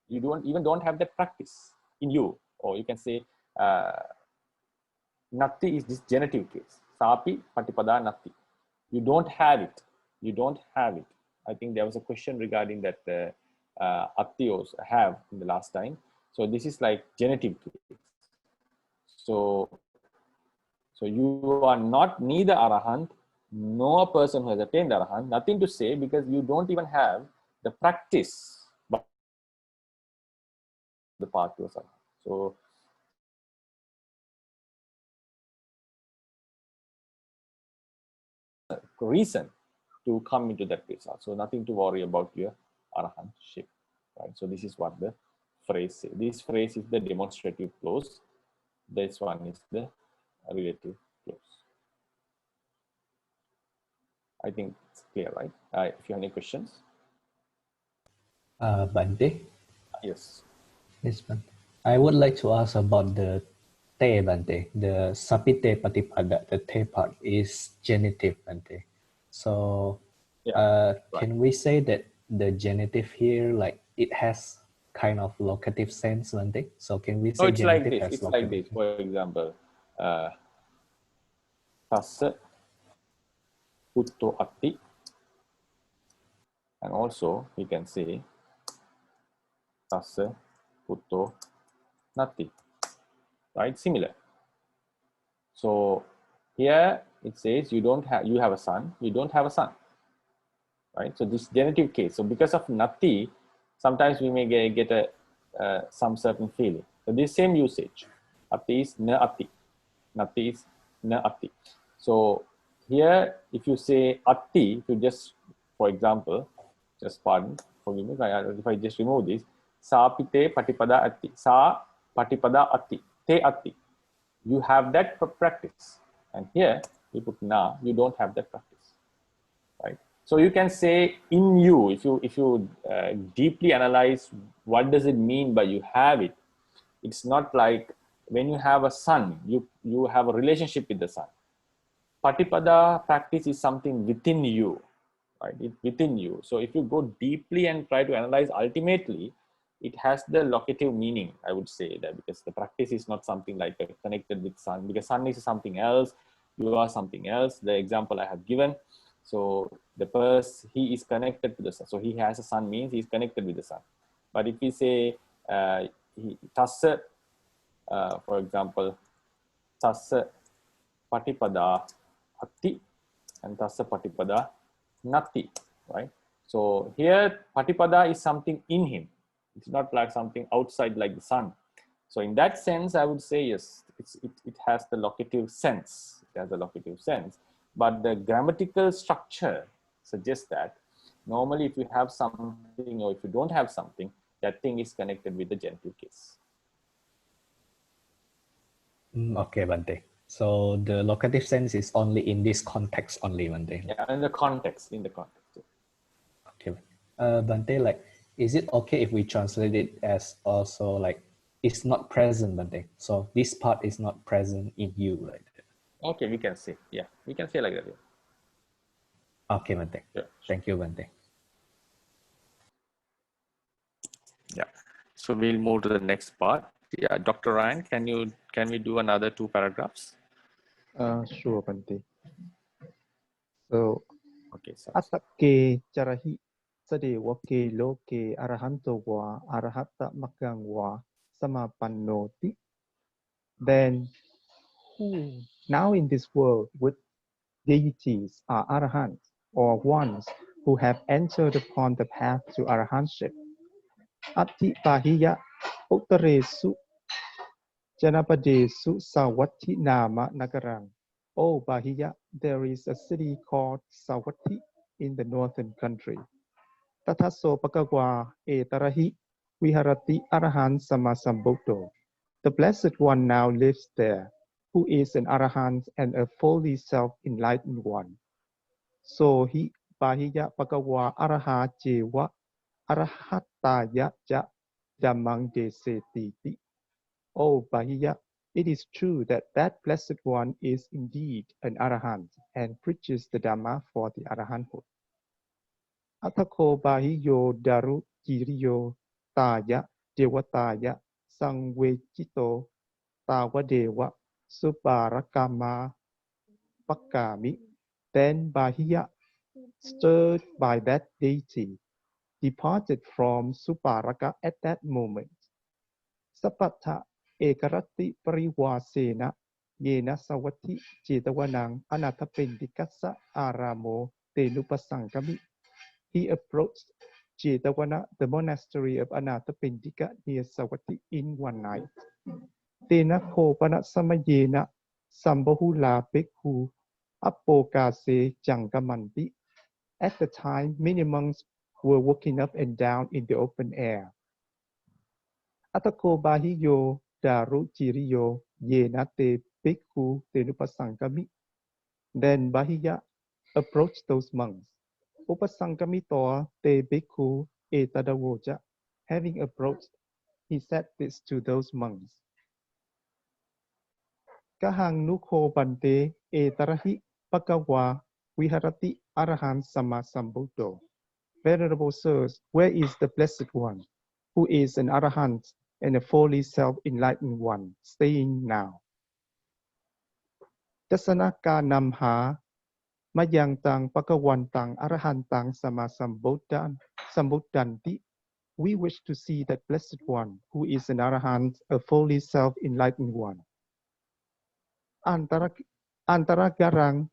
S1: You don't have that practice in you. Or you can say nati is this genitive case. Sapi patipada nati. You don't have it. You don't have it. I think there was a question regarding that attios have in the last time. So this is like genitive case. So you are not neither arahant nor a person who has attained arahant. Nothing to say because you don't even have the practice but the path to arahant. So reason to come into that place. So nothing to worry about your arahantship, right? So this is what the phrase says. This phrase is the demonstrative clause. This one is the relative clause. I think it's clear, right? If you have any questions.
S3: Bhante?
S1: Yes.
S3: Yes, Bhante. I would like to ask about the te, Bhante. The sapite patipada, the te part is genitive, Bhante. So
S1: Yeah,
S3: can we say that the genitive here, like it has kind of locative sense, Bhante? So can we say
S1: it's like
S3: genitive
S1: this.
S3: has
S1: It's
S3: locative
S1: like this.
S3: sense?
S1: For example, tassa putto atti, and also we can say tassa putto natti, right? Similar. So here it says you have a son, you don't have a son, right? So this genitive case. So because of natti, sometimes we may get a some certain feeling. So this same usage, atti is na atti, natti is na atti. So here, if you say atti, if you just, for example, just pardon, forgive me, if I just remove this, sapite patipada atti, sa patipada atti, te atti. You have that practice, and here you put na, you don't have that practice, right? So you can say in you, if you deeply analyze what does it mean by you have it, it's not like when you have a son, you have a relationship with the son. Patipada practice is something within you, right? It's within you. So if you go deeply and try to analyze, ultimately it has the locative meaning, I would say, that because the practice is not something like connected with son, because son is something else, you are something else. The example I have given, so the person, he is connected to the son, so he has a son means he is connected with the son. But if we say tassa, for example, tassa patipada atti and tassa patipada natti, right? So here patipada is something in him. It's not like something outside like the sun. So in that sense, I would say yes, it has the locative sense. It has a locative sense. But the grammatical structure suggests that normally if you have something or if you don't have something, that thing is connected with the genitive case.
S3: Okay, Bhante. So the locative sense is only in this context only, Bhante.
S1: Yeah, in the context.
S3: Okay. Bhante, like, is it okay if we translate it as also like, it's not present, Bhante? So this part is not present in you, right?
S1: Okay, we can say, yeah, we can say like that. Yeah.
S3: Okay, Bhante.
S1: Yeah.
S3: Thank you, Bhante.
S1: Yeah. So we'll move to the next part. Yeah, Dr. Ryan, can we do another 2 paragraphs?
S2: Sure, Bhante. So
S1: Okay, so
S2: Atake Charahi Sadewake Loke Arahantowa Arahata Makangwa Samapannoti. Then who now in this world with deities are arahants or ones who have entered upon the path to arahantship. Ati Bahiya Uttaresu Janapadesu Sawati Nama Nagarang. Oh Bahiya, there is a city called Sawati in the northern country. Tataso Pakagwa Etarahi Viharati Arahan Samasambuddho. The Blessed One now lives there, who is an Arahant and a fully self-enlightened one. So he Bahiya Pagawa Araha Jewa Arahataya Ja Damang De Setiti. Oh Bahiya, it is true that that Blessed One is indeed an Arahant and preaches the Dhamma for the Arahanthood. Atako Bahiyo Daru Jiriyo Taya Dewataya Sangwejito Tawadewa Subarakama Pakami. Then Bahiya, stirred by that deity, departed from Subaraka at that moment. Sapata Ekarati Pariwasena Yena Sawati Chetawanang Anatapendikasa Aramo Tenupasangami. He approached Chetawana, the monastery of Anatapindika near Sawati, in one night. Tena Kopana Samayena Sambahula Bhikkhu Apokase Jangamanti. At the time, many monks were walking up and down in the open air. Atako Bahiyo Daru Jiriyo Yenate Bhikkhu Tenupasangami. Then Bahiya approached those monks. Upasangami Toa Te Bhikkhu Etadawoja. Having approached, he said this to those monks. Kahang nuko bante etarahi pagawa viharati arahan sama sambuddho. Venerable sirs, where is the Blessed One, who is an arahant and a fully self-enlightened one, staying now? Dasanaka namha mayangtang pagawantang arahantang sama sambuddanti. We wish to see that Blessed One, who is an arahant, a fully self-enlightened one. Antaragarang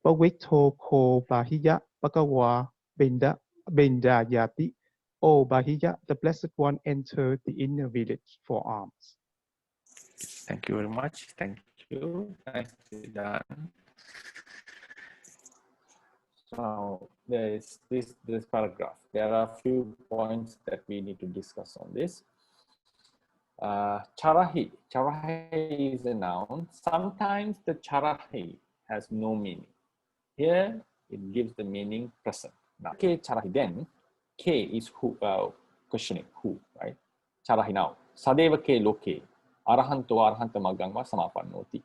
S2: Pawito ko Bahiya Pagawa Bendayati. O Bahiya, the Blessed One entered the inner village for alms.
S1: thank you very much. Thank you. Nicely done. So there is this paragraph. There are a few points that we need to discuss on this. Charahi. Charahi is a noun. Sometimes the charahi has no meaning. Here it gives the meaning present. Now, K charahi, then K is who, questioning who, right? Charahi now. Sadeva ke loke. Arahanto arahanta magangva samapannoti.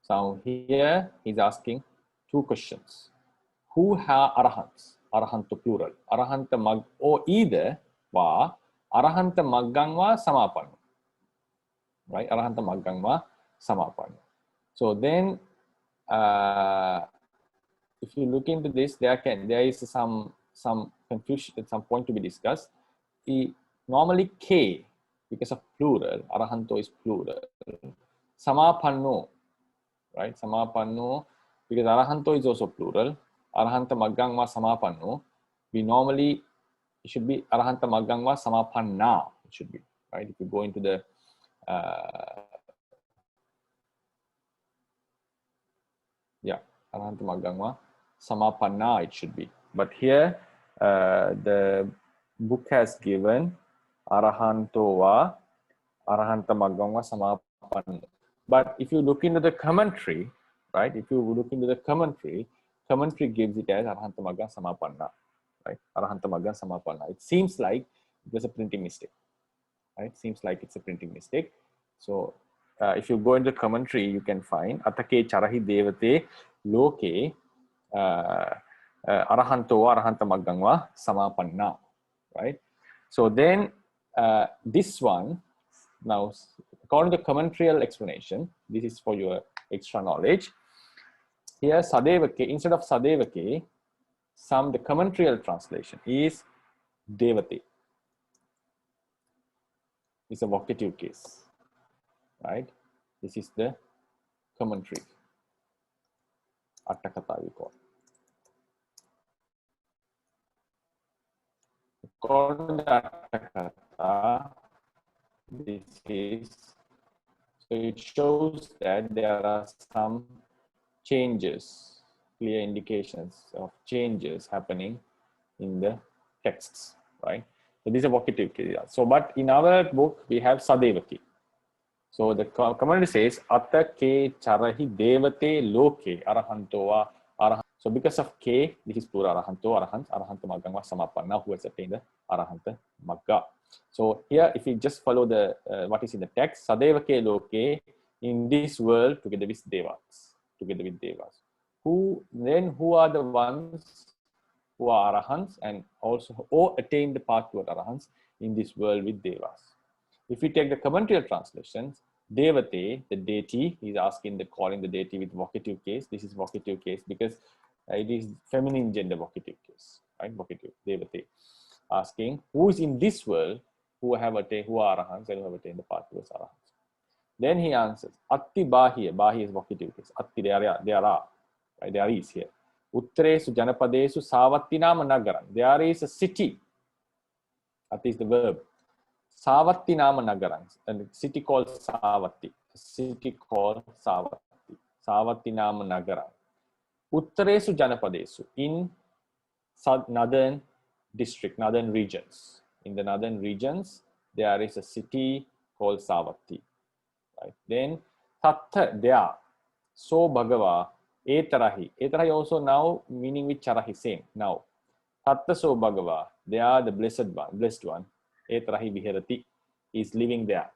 S1: So here he's asking two questions. Who are arahants? Arahanto plural. Arahanta mag, or either va arahanta magangva samapanno. Right? Arahanta magangva samapanno. So then if you look into this, there is some confusion at some point to be discussed. Normally K, because of plural, arahanto is plural. Samapanno, right? Samapanno, because arahanto is also plural. Arahanta magangva samapanno. It should be arahanta magangva samapanna. It should be, right? If you go into the arahanta magangva samapanna, it should be. But here, the book has given arahanto va arahanta magangva samapanna. But if you look into the commentary, right? If you look into the commentary gives it as arahanta magangva samapanna, right? Arahanta magangva samapanna. It seems like it was a printing mistake, right? It seems like it's a printing mistake. So if you go into the commentary, you can find atake charahi devate loke arahanto arahanta magangva samapanna, right? So then this one, now according to the commentarial explanation, this is for your extra knowledge. Here sadevake, instead of sadevake, the commentarial translation is Devate. It's a vocative case, right? This is the commentary. Attakatha we call. According to Attakatha, this is, so it shows that there are some changes, clear indications of changes happening in the texts, right? So this is a vocative case. So, but in our book, we have Sadevaki. So the commentary says, Atta ke charahi devate loke arahantova arahant. So because of K, this is plural arahanto, arahant, arahanta magganga samapanna, who has attained the arahanta magga. So here, if we just follow the what is in the text, Sadevake loke, in this world, together with devas. Who are the ones who are arahants and also or attain the path toward arahants in this world with devas? If we take the commentarial translations, Devate, the deity, is asking calling the deity with vocative case. This is vocative case because it is feminine gender vocative case, right? Vocative, Devate, asking who is in this world who are arahants and who have attained the path towards arahants. Then he answers, Atti Bahiya. Bahiya is vocative case. Atti, there are, right? There is here. Uttresu Janapadesu Savattinama Nagaram. There is a city. Atti is the verb. Savattinama Nagaram. A city called Savatti. Savattinama Nagaram. Uttaresu Janapadesu. In northern district, northern regions. In the northern regions, there is a city called Savatti. Right? Then Tattha there. So Bhagava Etarahi. Etarahi also now meaning with Charahi, same now. Tattha so Bhagava, they are the blessed one. Etarahi Viharati is living there.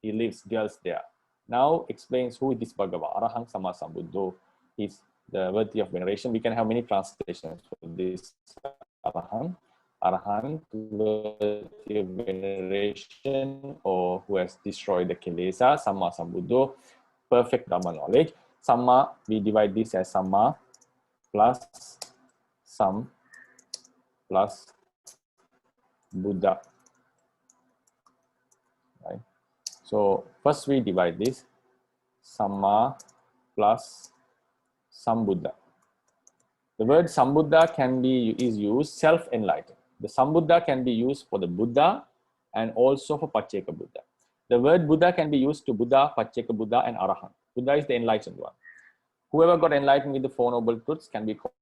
S1: He dwells there. Now explains who is this Bhagava. Arahang Sama Sambuddho is the worthy of veneration. We can have many translations for this Arahant. Arahant, worthy of veneration, or who has destroyed the Kilesa. Sama Sambuddho, perfect Dhamma knowledge. Sama, we divide this as Sama plus Sam plus Buddha. Right? So first we divide this Sama plus Sambuddha. The word Sambuddha is used self-enlightened. The Sambuddha can be used for the Buddha and also for Pacceka Buddha. The word Buddha can be used to Buddha, Pacceka Buddha, and Arahant. Buddha is the enlightened one. Whoever got enlightened with the Four Noble Truths can be called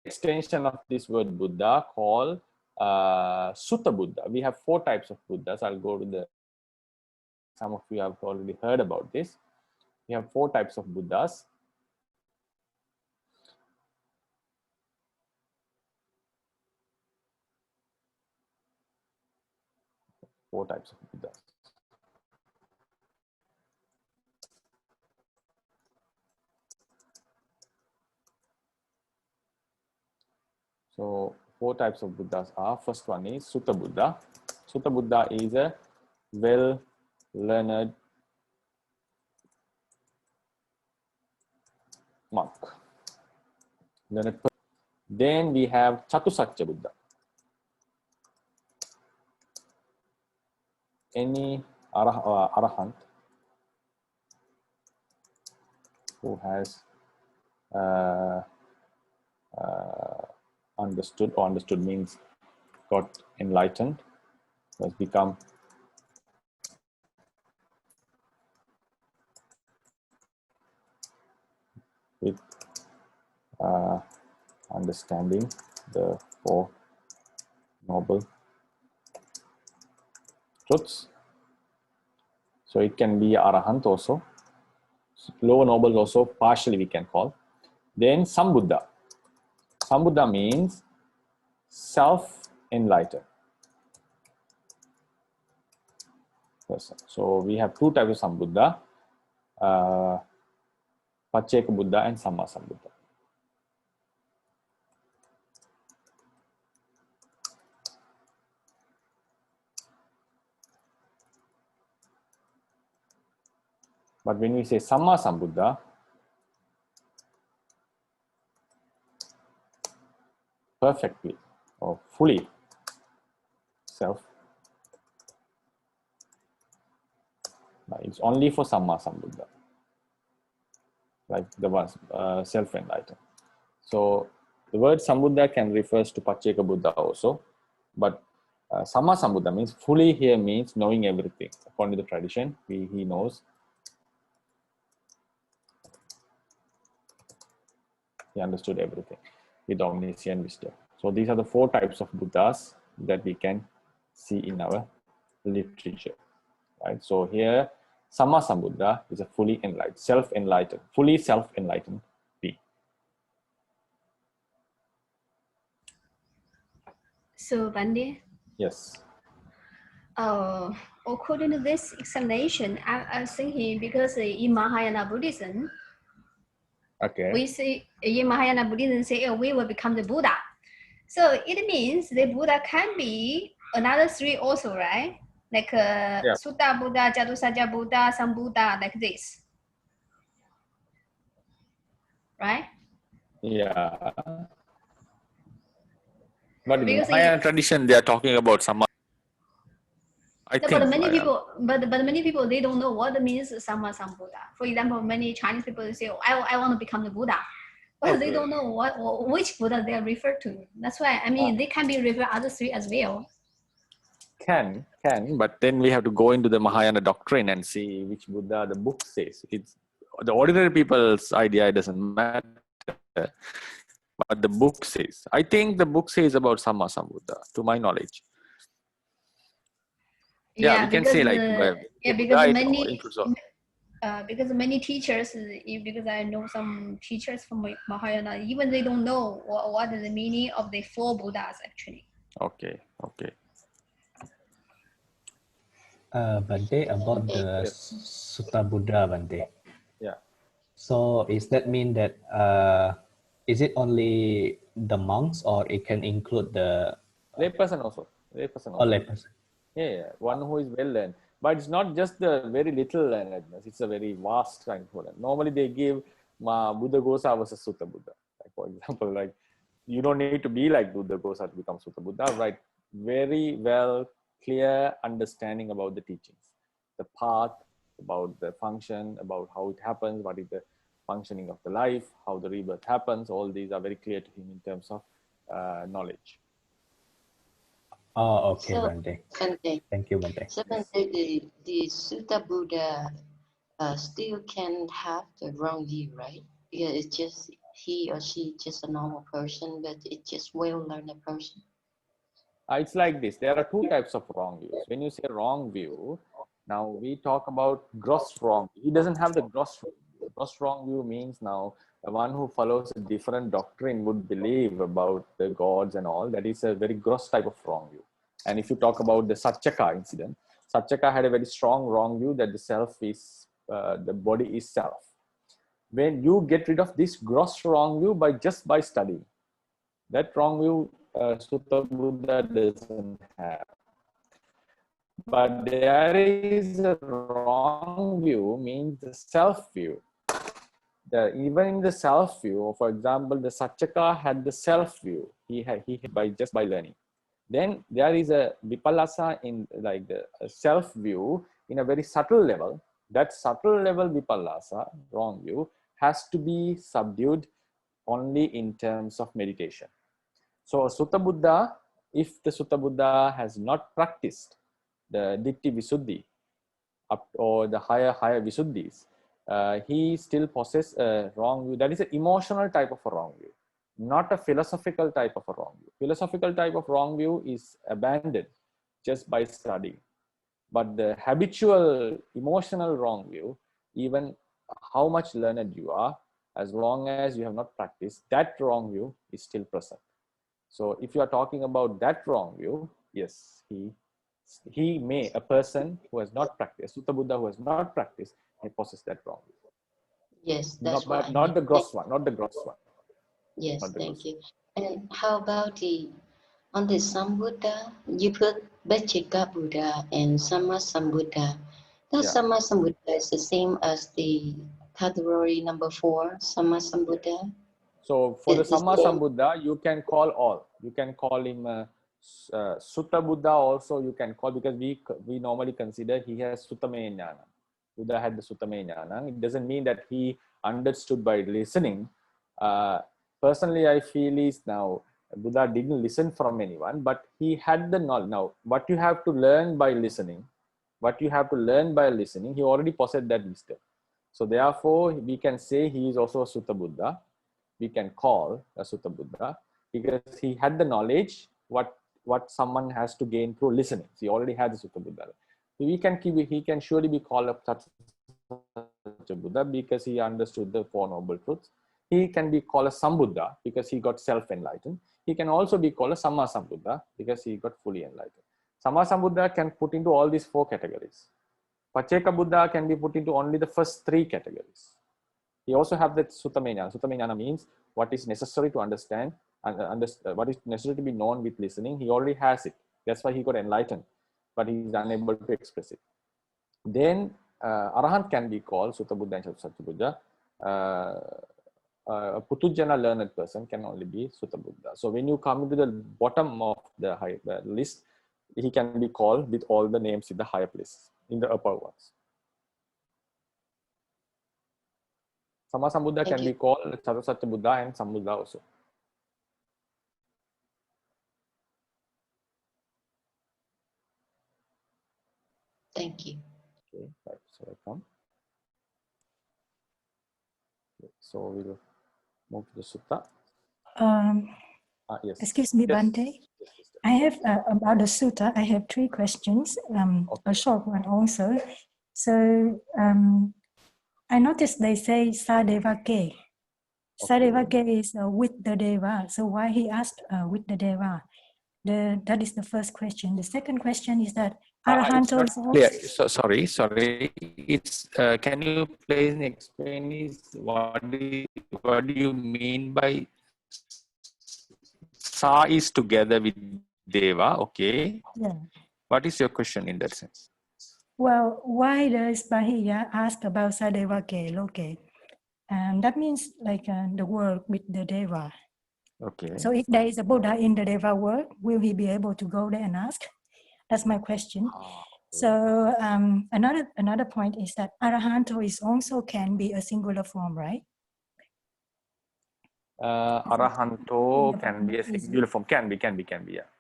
S1: extension of this word Buddha called Sutta Buddha. We have 4 types of Buddhas. I'll go to some of you have already heard about this. We have 4 types of Buddhas. Four types of Buddhas. So 4 types of Buddhas are, first one is Sutta Buddha. Sutta Buddha is a well-learned monk. Then we have Chatusatya Buddha. Any Arahant who has understood means got enlightened, has become with understanding the 4 noble truths. So it can be Arahant also. Lower noble also partially we can call. Then Sambuddha. Sambuddha means self-enlightened person. So we have 2 types of Sambuddha, Pacceka Buddha and Samma Sambuddha. But when we say Samma Sambuddha, perfectly or fully self. It's only for Samma Sambuddha, like the one self-enlightened. So the word Sambuddha can refer to Pacceka Buddha also, but Samma Sambuddha means fully here means knowing everything. According to the tradition, he knows. He understood everything with omniscient wisdom. So these are the 4 types of Buddhas that we can see in our literature, right? So here, Samma Sambuddha is a fully enlightened, self-enlightened, fully self-enlightened being.
S4: So, Bhante,
S1: Yes.
S4: according to this explanation, I'm thinking because in Mahayana Buddhism,
S1: Okay.
S4: we see in Mahayana Buddhism say we will become the Buddha. So it means the Buddha can be another 3 also, right? Like
S1: Yeah.
S4: Sutta Buddha, Jatusajja Buddha, Sambuddha, like this, right?
S1: Yeah. But in
S4: Because
S1: Mahayana tradition, they are talking about Samma.
S4: but many people, but many people, they don't know what means Samma Sambuddha. For example, many Chinese people say, I want to become the Buddha, but they don't know which Buddha they are referred to. That's why, I mean, they can be referred other 3 as well.
S1: Can, but then we have to go into the Mahayana doctrine and see which Buddha the book says. It's the ordinary people's idea, it doesn't matter. But the book says. I think the book says about Samma Sambuddha, to my knowledge. Yeah, we can say like
S4: because many teachers, because I know some teachers from Mahayana, even they don't know what is the meaning of the 4 Buddhas actually.
S1: Okay.
S3: Bhante, about the Sutta Buddha, Bhante.
S1: Yeah.
S3: So is that mean that is it only the monks, or it can include the
S1: layperson also?
S3: layperson.
S1: Yeah, one who is well learned. But it's not just the very little learnedness, it's a very vast kind of learned. Normally they give Buddha Gosa versus Sutta Buddha. Like, for example, like you don't need to be like Buddha Gosa to become Sutta Buddha, right? Very well clear understanding about the teachings, the path, about the function, about how it happens, what is the functioning of the life, how the rebirth happens. All these are very clear to him in terms of knowledge.
S3: Oh, okay,
S6: So,
S3: Bhante.
S6: Bhante.
S3: Thank you, Bhante.
S6: So, Bhante, the Sutta Buddha still can have the wrong view, right? Because it's just he or she just a normal person, but it's just well-learned person.
S1: It's like this. There are 2 types of wrong views. When you say wrong view, now we talk about gross wrong. He doesn't have the gross wrong view. Gross wrong view means now the one who follows a different doctrine would believe about the gods and all. That is a very gross type of wrong view. And if you talk about the Satchaka incident, Satchaka had a very strong wrong view that the self is, the body is self. When you get rid of this gross wrong view just by studying, that wrong view Sutta Buddha doesn't have. But there is a wrong view, means the self view. Even in the self view, for example, the Satchaka had the self view. He had just by learning. Then there is a Vipallasa in like the self view in a very subtle level. That subtle level Vipallasa, wrong view, has to be subdued only in terms of meditation. So Sutta Buddha, if the Sutta Buddha has not practiced the Ditti Visuddhi or the higher Visuddhis, he still possesses a wrong view. That is an emotional type of a wrong view, not a philosophical type of a wrong view. Philosophical type of wrong view is abandoned just by studying. But the habitual emotional wrong view, even how much learned you are, as long as you have not practiced, that wrong view is still present. So if you are talking about that wrong view, yes, a person who has not practiced, Sutta Buddha who has not practiced, may possess that wrong view.
S6: Yes, that's what I mean.
S1: Not the gross one, not the gross one.
S6: Yes, thank you. And how about on the Sambuddha, you put Pacceka Buddha and Samma Sambuddha. That Samma Sambuddha is the same as the category number 4, Samma Sambuddha.
S1: So for the
S6: It is
S1: Samma
S6: then
S1: Sambuddha, you can call all. You can call him Sutta Buddha also. You can call, because we normally consider he has Suttame Jnana. Buddha had the Suttame Jnana. It doesn't mean that he understood by listening. Personally, I feel is now Buddha didn't listen from anyone, but he had the knowledge. Now, what you have to learn by listening, he already possessed that wisdom. So therefore, we can say he is also a Sutta Buddha. We can call a Sutta Buddha because he had the knowledge what someone has to gain through listening. So he already had the Sutta Buddha. So he can surely be called a Sattva Buddha because he understood the Four Noble Truths. He can be called a Sambuddha because he got self-enlightened. He can also be called a Samma Sambuddha because he got fully enlightened. Samma Sambuddha can put into all these 4 categories. Pacceka Buddha can be put into only the first 3 categories. He also have that Suttame Jnana. Suttame Jnana means what is necessary to understand and what is necessary to be known with listening. He already has it. That's why he got enlightened, but he is unable to express it. Then Arahant can be called Sutta Buddha and Sattva Buddha. A Putujjana learned person can only be Sutta Buddha. So when you come to the bottom of the list, he can be called with all the names in the higher places, in the upper ones. Samma Sambuddha can be called Sattva Buddha and Sambuddha also.
S6: Thank you.
S1: Okay, right. So I come. Okay, so we will move to the sutta. Yes.
S5: Excuse me,
S1: Yes.
S5: Bhante.
S1: Yes.
S5: I have about the sutta. I have 3 questions. A short one also. So I noticed they say Sadevake. Sadevake is with the Deva. So why he asked with the Deva? That is the first question. The second question is that Arahanto
S1: it's not clear. So sorry. It's can you please explain what do you mean by Sa is together with Deva? Okay.
S5: Yeah.
S1: What is your question in that sense?
S5: Well, why does Bahiya ask about Sadevake Loke? That means like the world with the Deva.
S1: Okay.
S5: So if there is a Buddha in the Deva world, will he be able to go there and ask? That's my question. So another point is that Arahanto is also can be a singular form, right?
S1: Arahanto can be a singular form. Can be,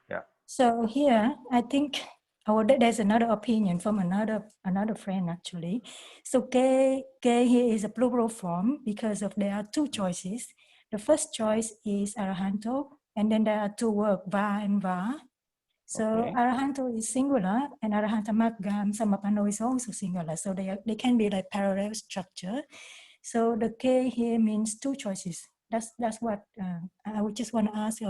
S1: yeah.
S5: So here, I think there's another opinion from another friend actually. So K here is a plural form because there are 2 choices. The first choice is Arahanto, and then there are 2 words, Va and Va. So Arahanto is singular, and Arahanta Maggam Samapano is also singular. So they can be like parallel structure. So the K here means 2 choices. That's what I would just want to ask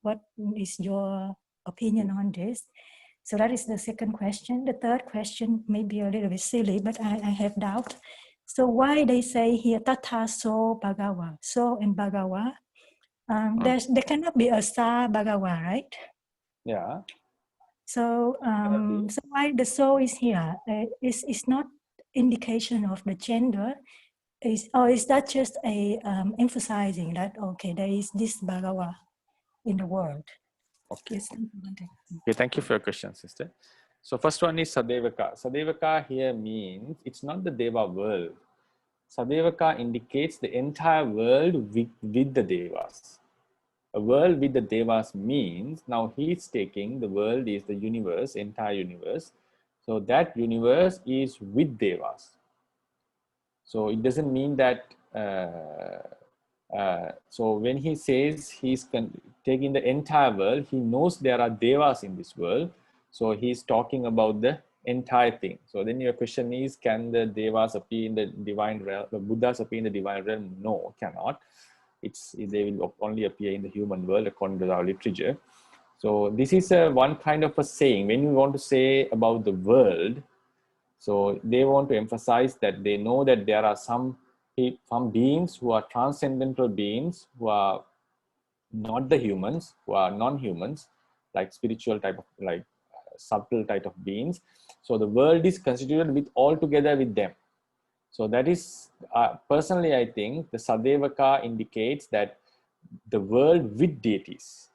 S5: what is your opinion on this? So that is the second question. The third question may be a little bit silly, but I have doubt. So why they say here Tata So Bhagawa, So and Bhagawa? There cannot be a Sa Bhagawa, right?
S1: Yeah.
S5: So so why the So is here? It's not indication of the gender. Is that just a emphasizing that there is this Bhagawa in the world?
S1: Okay.
S5: Yes, thank you.
S1: Okay, thank you for your question, sister. So first one is Sadevaka. Sadevaka here means it's not the Deva world. Sadevaka indicates the entire world with the Devas. A world with the Devas means now he's taking the world is the universe, entire universe. So that universe is with Devas. So it doesn't mean that so when he says he's taking the entire world, he knows there are Devas in this world. So he's talking about the entire thing. So then your question is, can the Devas appear in the divine realm? The Buddhas appear in the divine realm? No, cannot. They will only appear in the human world according to our literature. So this is one kind of a saying. When you want to say about the world, so they want to emphasize that they know that there are some beings who are transcendental beings, who are not the humans, who are non-humans, like spiritual type of, like subtle type of beings. So the world is constituted with all together with them. So that is, personally, I think the Sadevaka indicates that the world with deities.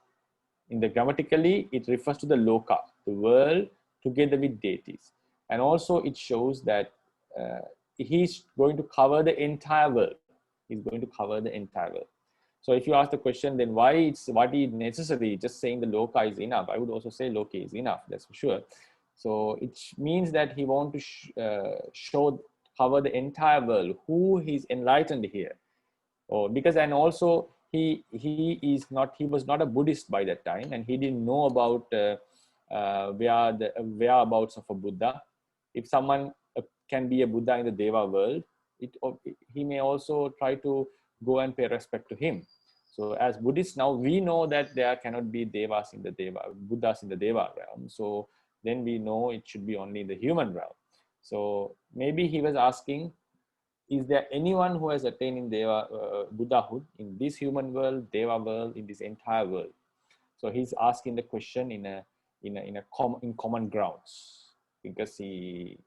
S1: In the grammatically, it refers to the loka, the world together with deities. And also it shows that he's going to cover the entire world. He's going to cover the entire world. So if you ask the question, then what is necessary? Just saying the loka is enough. I would also say loka is enough, that's for sure. So it means that he wants to cover the entire world, who he's enlightened here. Because, and also he was not a Buddhist by that time, and he didn't know about whereabouts of a Buddha. If someone can be a Buddha in the Deva world, he may also try to go and pay respect to him. So as Buddhists now, we know that there cannot be Buddhas in the Deva realm. So then we know it should be only the human realm. So maybe he was asking, is there anyone who has attained in Buddhahood in this human world, Deva world, in this entire world? So he's asking the question in common grounds, because he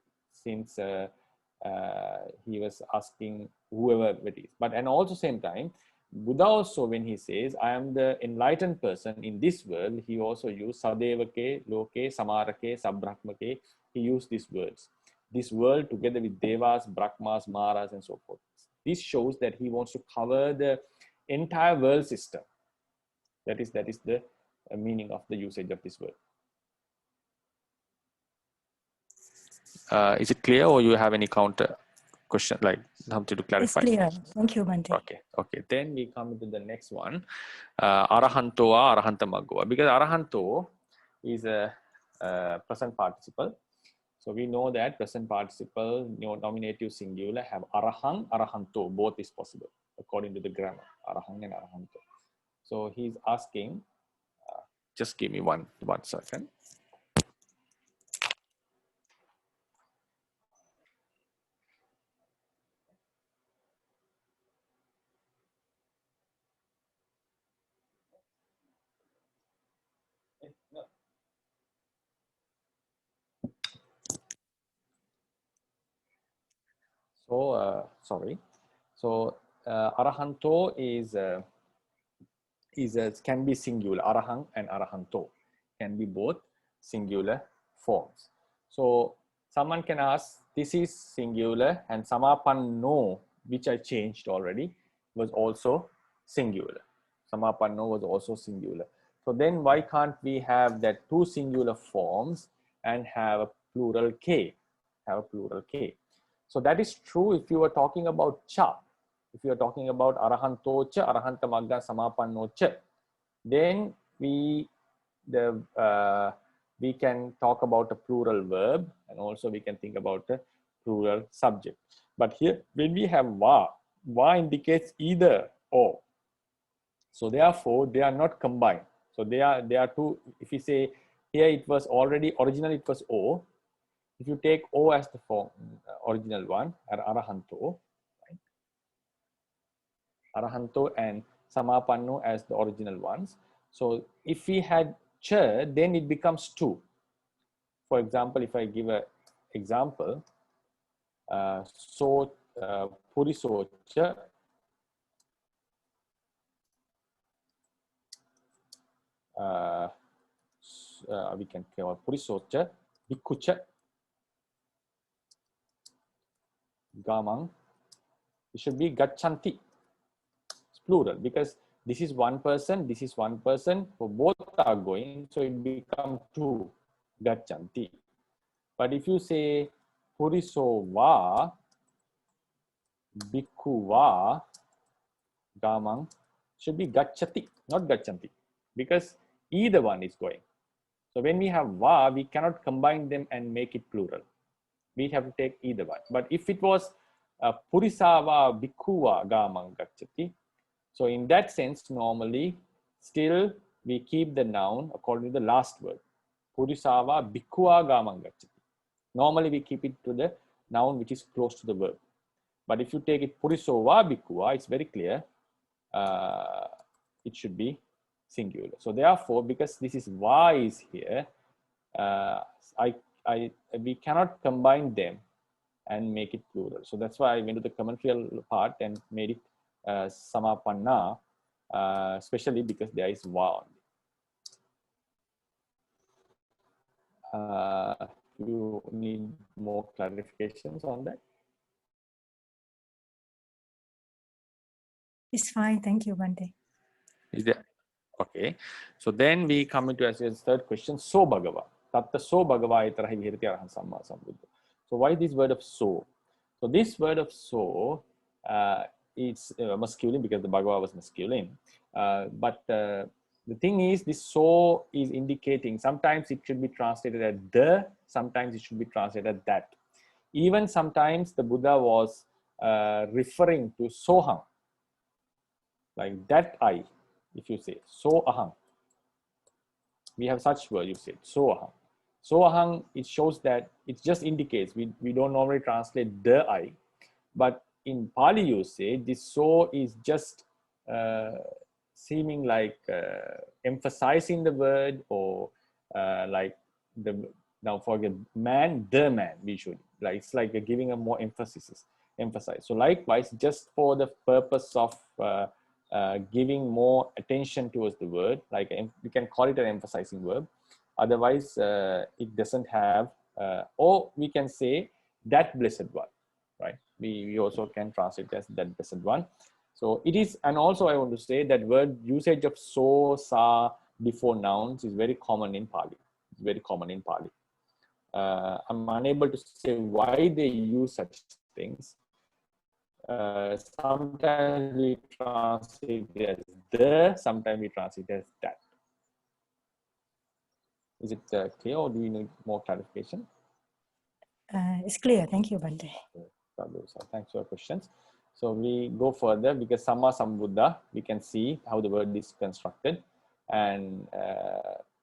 S1: was asking whoever it is. But and also same time, Buddha also, when he says, I am the enlightened person in this world, he also used Sadevake, Loke, Samarake, Sabbrahmake. He used these words. This world together with Devas, Brahmas, Maras, and so forth. This shows that he wants to cover the entire world system. That is the meaning of the usage of this word. Is it clear, or you have any counter question, like something to clarify?
S5: It's clear. Thank you, Bhante.
S1: Okay. Then we come to the next one. Arahanto or Arahanta Maggavihāri. Because Arahanto is a present participle. So we know that present participle, nominative singular, have arahang, arahanto, both is possible according to the grammar, arahang and arahanto. So he's asking, just give me one second. So sorry. So arahanto can be singular. Arahang and arahanto can be both singular forms. So someone can ask, this is singular, and samapanno, which I changed already, was also singular. Samapanno was also singular. So then why can't we have that two singular forms and have a plural K? So that is true if you are talking about cha. If you are talking about arahanto cha, arahanta magga samapanno cha, then we can talk about a plural verb, and also we can think about a plural subject. But here, when we have va indicates either or. So therefore, they are not combined. So they are two. If you say here it was already originally it was o. If you take o as the form original one, arahanto, right? Arahanto and samapanno as the original ones. So if we had cha, then it becomes two. For example, if I give an example, puriso cha, we can call puriso cha, bhikkhu cha, gamang. It should be gacchanti. It's plural because this is one person, so both are going, so it becomes two, gacchanti. But if you say puriso va, bhikkhu va, gamang, should be gacchati, not gacchanti, because either one is going. So when we have va, we cannot combine them and make it plural. We have to take either one. But if it was purisava bhikkhuva gamang gacchati, so in that sense, normally, still we keep the noun according to the last word. Purisava bhikkhuva gamang gacchati. Normally we keep it to the noun which is close to the verb. But if you take it purisova bhikkhuva, it's very clear. It should be singular. So therefore, because this is va is here, we cannot combine them and make it plural. So that's why I went to the commentarial part and made it samapanna, especially because there is va. You need more clarifications on that?
S5: It's fine. Thank you, Bhante.
S1: Is there? Okay. So then we come into as a third question. So Bhagava. Tatta so Bhagava itarahi vihirati arahant samma sambuddha. So why this word of so? So this word of so, it's masculine because the Bhagava was masculine. But the thing is, this so is indicating, sometimes it should be translated as the, sometimes it should be translated as that. Even sometimes the Buddha was referring to soham, like that I, if you say so aham. We have such word, you say so aham. So aham, it shows that it just indicates, we don't normally translate the I, but in Pali you say this so is just seeming like emphasizing the word, or like the, now forget man, the man, we should, like it's like giving a more emphasis, emphasize. So likewise, just for the purpose of giving more attention towards the word, like you can call it an emphasizing verb. Otherwise, it doesn't have, or we can say that blessed one, right? We also can translate as that blessed one. So it is, and also I want to say that word usage of so, sa before nouns is very common in Pali. It's very common in Pali. I'm unable to say why they use such things. Sometimes we translate it as the, sometimes we translate it as that. Is it clear, or do you need more clarification?
S5: It's clear. Thank you, Bhante.
S1: Thanks for your questions. So we go further because Samma Sambuddha, we can see how the word is constructed, and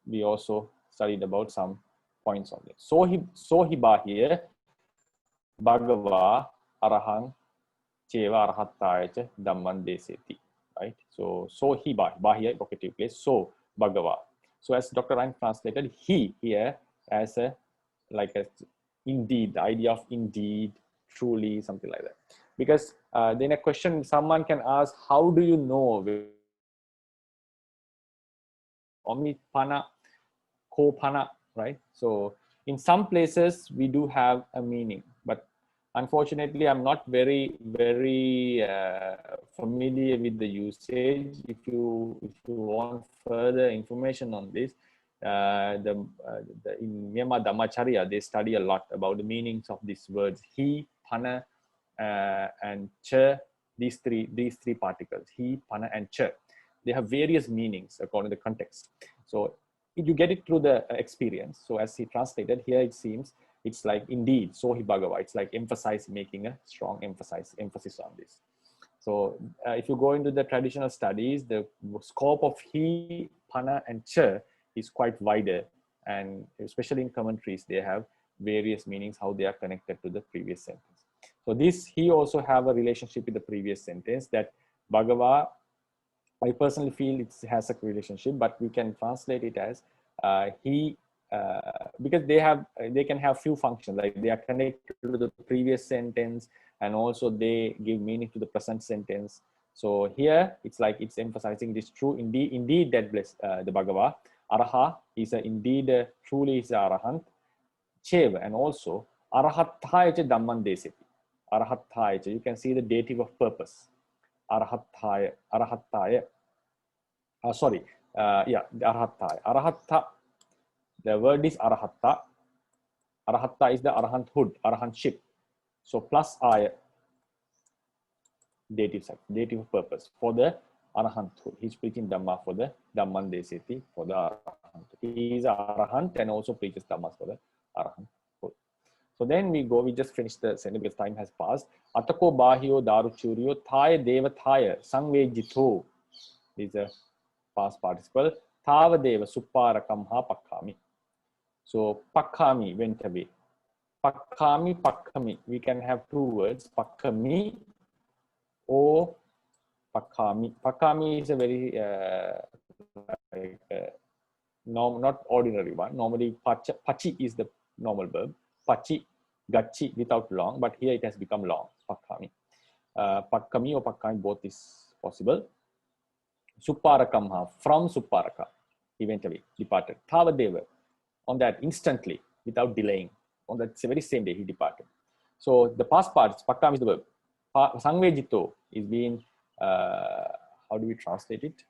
S1: we also studied about some points on it. So he bahir Bhagava Arahang Cheva Arahattaya Dhamman Deseti. Right? So he bahir vocative place. So Bhagava. So as Dr. Ryan translated, he here as a like a indeed, the idea of indeed, truly, something like that. Because then a question someone can ask, how do you know omnipana, kopana, right? So in some places we do have a meaning, but unfortunately I'm not very familiar with the usage. If you want further information on this, in Myanmar Dhammacharya, they study a lot about the meanings of these words he, pana, and cha. These three particles, he, pana, and cha. They have various meanings according to the context. So you get it through the experience. So as he translated here, it seems it's like indeed, so he Bhagava. It's like making a strong emphasis on this. So if you go into the traditional studies, the scope of he, pana, and cha is quite wider, and especially in commentaries, they have various meanings, how they are connected to the previous sentence. So this, he also have a relationship with the previous sentence, that Bhagava, I personally feel it has a relationship, but we can translate it as he, because they can have few functions, like they are connected to the previous sentence, and also they give meaning to the present sentence. So here it's like it's emphasizing this true indeed that bless the Bhagava. Araha is indeed truly is arahant. Chev, and also arahattaya dhamman deseti. Arahattaya, you can see the dative of purpose. Arahattaya. Yeah, the arahattaya. Arahatta, the word is arahatta. Arahatta is the arahanthood, arahantship. So plus aya, dative of purpose for the arahanthood. He's preaching Dhamma for the Dhamman Deseti, for the arahant. He is arahant and also preaches Dhammas for the arahanthood. So then we just finished the sentence because time has passed. Atako bahyo daruchuryo thaya deva thaya sangvejito is a past participle. Thava deva supparakam ha pakkami. So pakkami went away. Pakkami. We can have two words, pakkami or pakkami. Pakkami is a very not ordinary one. Normally pachi is the normal verb. Pachi, gachi without long, but here it has become long. Pakkami. Pakkami or pakkami both is possible. Suparakamha, from Suparaka. He went away, departed. Thavadeva, on that instantly, without delaying. On that very same day, he departed. So the past part, Pakam is the verb. Sangvejito is being, how do we translate it?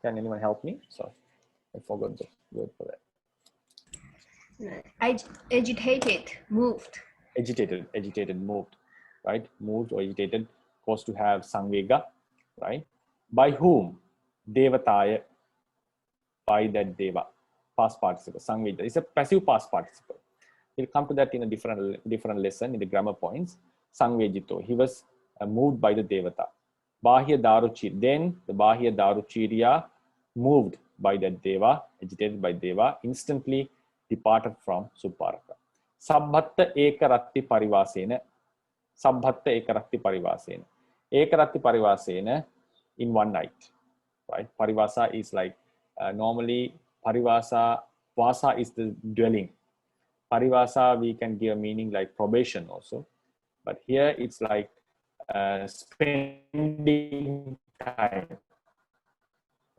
S1: Can anyone help me? Sorry, I forgot the word for that.
S4: Agitated, moved.
S1: Agitated, moved, right? Moved or agitated, caused to have Sangvega, right? By whom? Devataya, by that Deva. Past participle, Sangvega. It's a passive past participle. We'll come to that in a different lesson in the grammar points. Sangvejito, he was moved by the Devata. Bahya Daruchir, then the Bahya Daruchirya moved by that Deva, agitated by Deva, instantly departed from Suparaka. Sabbhatta ekaratti parivasena. Sabbhatta ekaratti parivasena. Ekaratti parivasena, in one night, right? Parivasa is like, normally parivasa, vasa is the dwelling. Parivasa, we can give a meaning like probation also. But here it's like spending time,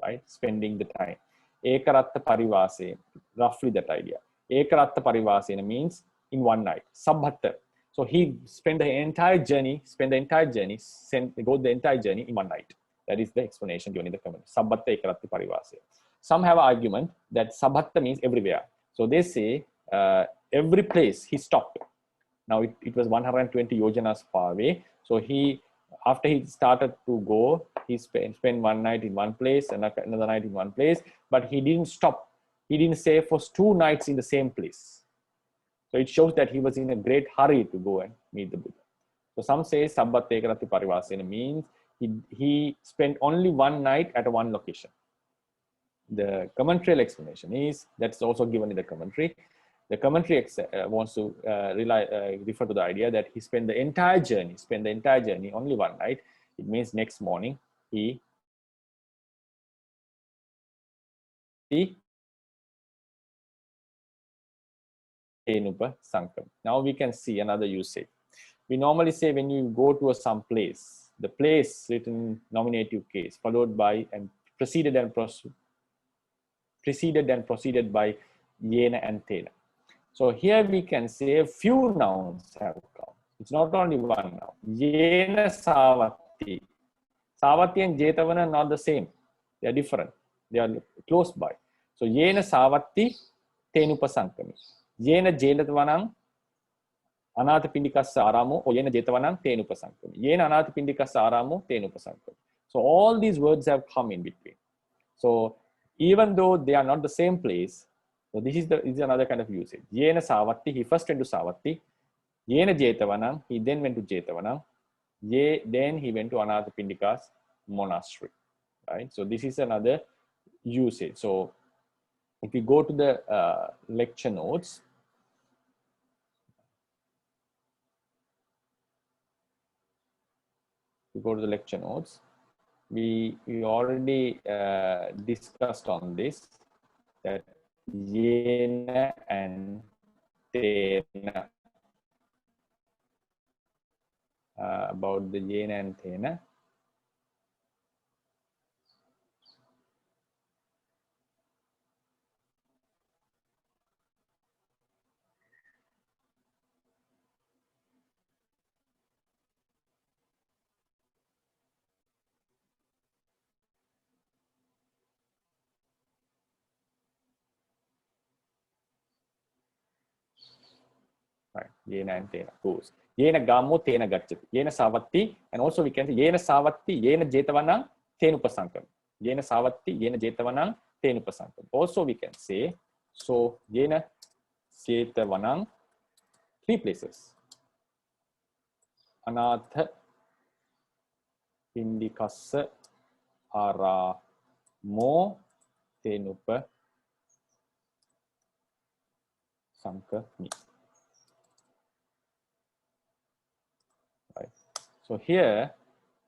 S1: right? Spending the time. Ekaratta parivase, roughly that idea. Ekaratta parivase means in one night. Sabbhatta. So he spent the entire journey, go the entire journey in one night. That is the explanation given in the comment. Sabbhatta ekaratta parivase. Some have an argument that Sabbhatta means everywhere. So they say every place he stopped. Now it was 120 yojanas far away. So after he started to go, he spent one night in one place and another night in one place, but he didn't stop. He didn't stay for 2 nights in the same place. So it shows that he was in a great hurry to go and meet the Buddha. So some say Sabbhatta ekaratti parivasena means he spent only 1 night at one location. The commentary explanation is, that's also given in the commentary. The commentary wants to refer to the idea that he spent the entire journey only 1 night. It means next morning he Tenupa Sankam. Now we can see another usage. We normally say when you go to some place, the place written in nominative case, followed by and preceded and proceeded by Yena and Tena. So here we can say a few nouns have come. It's not only one noun. Yena Savatti. Savatti and Jetavana are not the same. They are different. They are close by. So Yena Savatti Tenupa Sankami. Yena Jetavanang Anathapindikassa Aramo or Yena Jetavanang Tenupa Sankami. Yena Anathapindikassa Aramo Tenupa Sankami. So all these words have come in between. So even though they are not the same place, so this is another kind of usage. Yena Savatti, he first went to Savatti. Yena Jetavanang, he then went to Jetavanang. Then he went to Anathapindika's monastery. Right? So this is another usage. So if we go to the lecture notes, we already discussed on this, that Yena and Tena, about the Yena and Tena. Right, Yena and Tena goes. Yena Gamo, Tena Gacchati. Yena Savatti, and also we can say Yena Savatti, Yena Jetavanang, Tenupasankam. Yena Savatti, Yena Jetavanang, Tenupasankam. Also we can say, so Yena Jetavanang, 3 places. Anatha Pindikassa Aramo Tenupa Sankami. So here,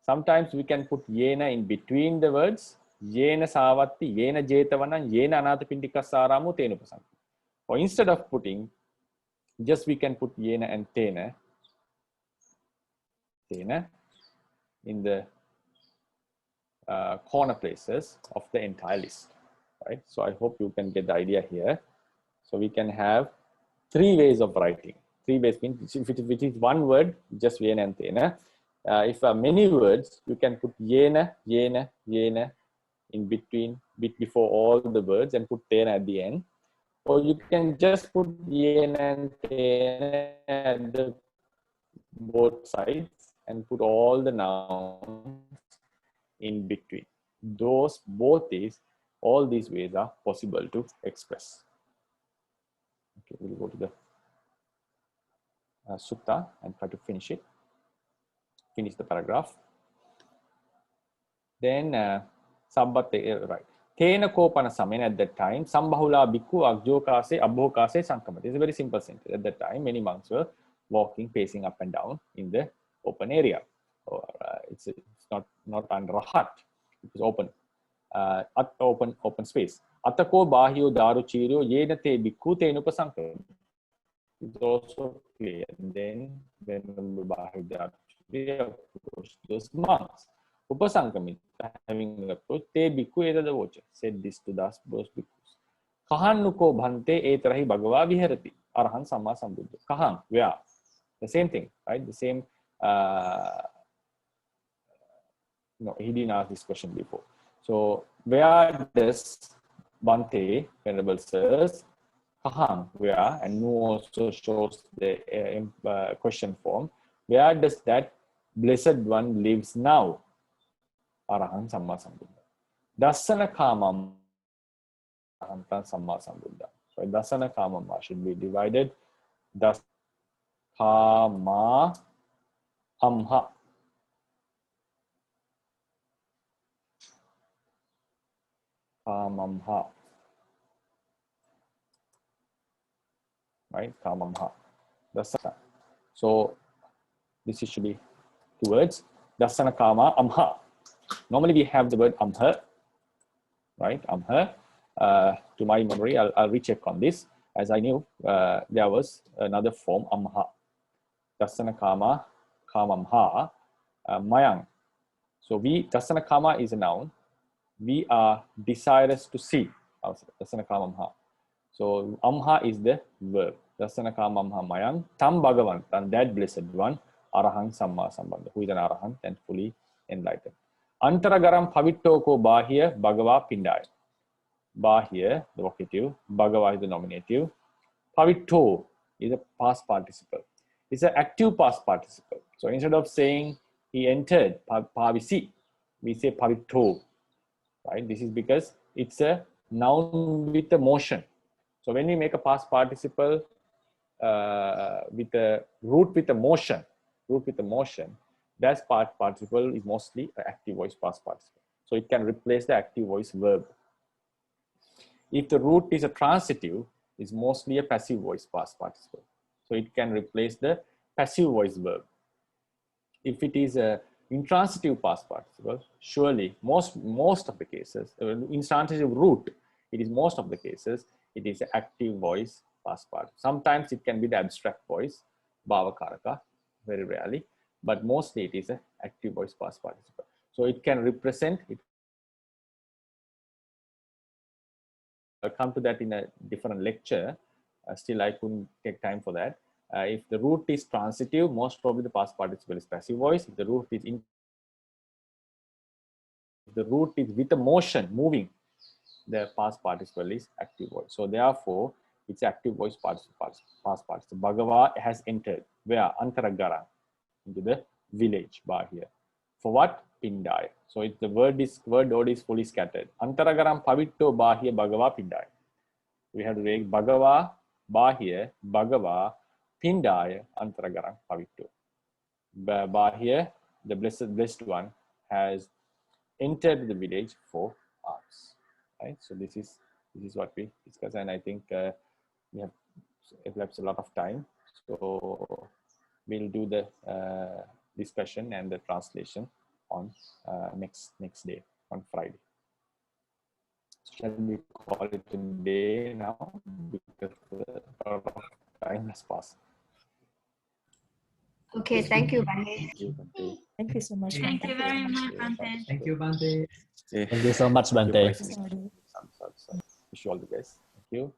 S1: sometimes we can put Yena in between the words. Yena Savatti, Yena Jetavanang, Yena Anathapindikassa Aramo Tenupasankam. Or instead of putting, just we can put Yena and Tena. in the corner places of the entire list, right? So I hope you can get the idea here. So we can have 3 ways of writing. 3 ways means if it is one word, just yena and tena. If many words, you can put yena, yena, yena in between, before all the words and put tena at the end. Or you can just put yena and tena at the both sides and put all the nouns in between. All these ways are possible to express. Okay, we'll go to the sutta and try to finish the paragraph. Then right. Tena kopana samen, at that time, sambahula bhikkhu ajjokase abhokase sankamati. It's a very simple sentence. At that time, many monks were walking, pacing up and down in the open area. Or it's not under a hut. It was open. Open space. Atako bahyo daru chiryo yena te bhikkhu tenupasankam. It's also clear. Then when bahyo daru chiryo approached those monks, upasankamita, having approached, te bhikkhu etadavocha, said this to those bhikkhus. Kahannuko bhante etarahi bhagava viharati. Arahan samma sambuddha. Kahan, where? The same thing, right? The same. No, he didn't ask this question before. So, where does Bhante, Venerable Sirs, Kaham, where, and Nu also shows the question form, where does that blessed one lives now? Arahan Samma Sambuddha. Dasana Kamam Arahanta Samma Sambuddha. So, Dasana Kamam should be divided. Das Kama Amha. Kamamha, right? Kamamha. Dasana. So this should be 2 words. Dasana kama amha. Normally we have the word amha, right? Amha. To my memory, I'll recheck on this, as I knew there was another form, amha. Dasana kama, kamamha, mayang. So dasana kama is a noun. We are desirous to see. Dasana kamamha. So amha is the verb. Dasana kamamha mayang. Tam bhagavan, and that blessed one, arahang samma sambandha, who is an arahant and fully enlightened. Antaragaram pavittoko bahya bhagava pindaya. Bahya, the vocative. Bhagava is the nominative. Pavitto is a past participle. It's an active past participle. So instead of saying he entered, pavisi, we say pavitto. Right? This is because it's a noun with a motion. So when we make a past participle with a root with a motion, that past participle is mostly an active voice past participle. So it can replace the active voice verb. If the root is a transitive, it's mostly a passive voice past participle. So it can replace the passive voice verb. If it is a intransitive past participle, surely most of the cases, intransitive root, it is most of the cases, it is an active voice past participle. Sometimes it can be the abstract voice, bhavakaraka, very rarely, but mostly it is an active voice past participle. So it can represent, I'll come to that in a different lecture. Still, I couldn't take time for that. If the root is transitive, most probably the past participle is passive voice. If the root is with a motion, moving, the past participle is active voice. So therefore, it's active voice past participle. Bhagava has entered. Where? Antaragara, into the village, Bahya. For what? Pindaya. So the word order is fully scattered. Antaragaram pavitto Bahya Bhagava Pindaya. We have to make Bhagava, Bahya, Bhagava, Pindaya, Antaragaram pavitto. Bahya, the blessed one, has entered the village for alms. Right? So this is what we discuss, and I think we have elapsed a lot of time. So we'll do the discussion and the translation on next day, on Friday. Shall we call it a day now, because a lot of time has passed.
S4: Okay, thank you, Bhante.
S1: Thank you, Bhante.
S5: Thank you so much.
S7: Thank you very much, Bhante.
S8: Thank you, Bhante.
S1: Okay.
S3: Thank you so much, Bhante.
S1: Wish you all the best. Thank you.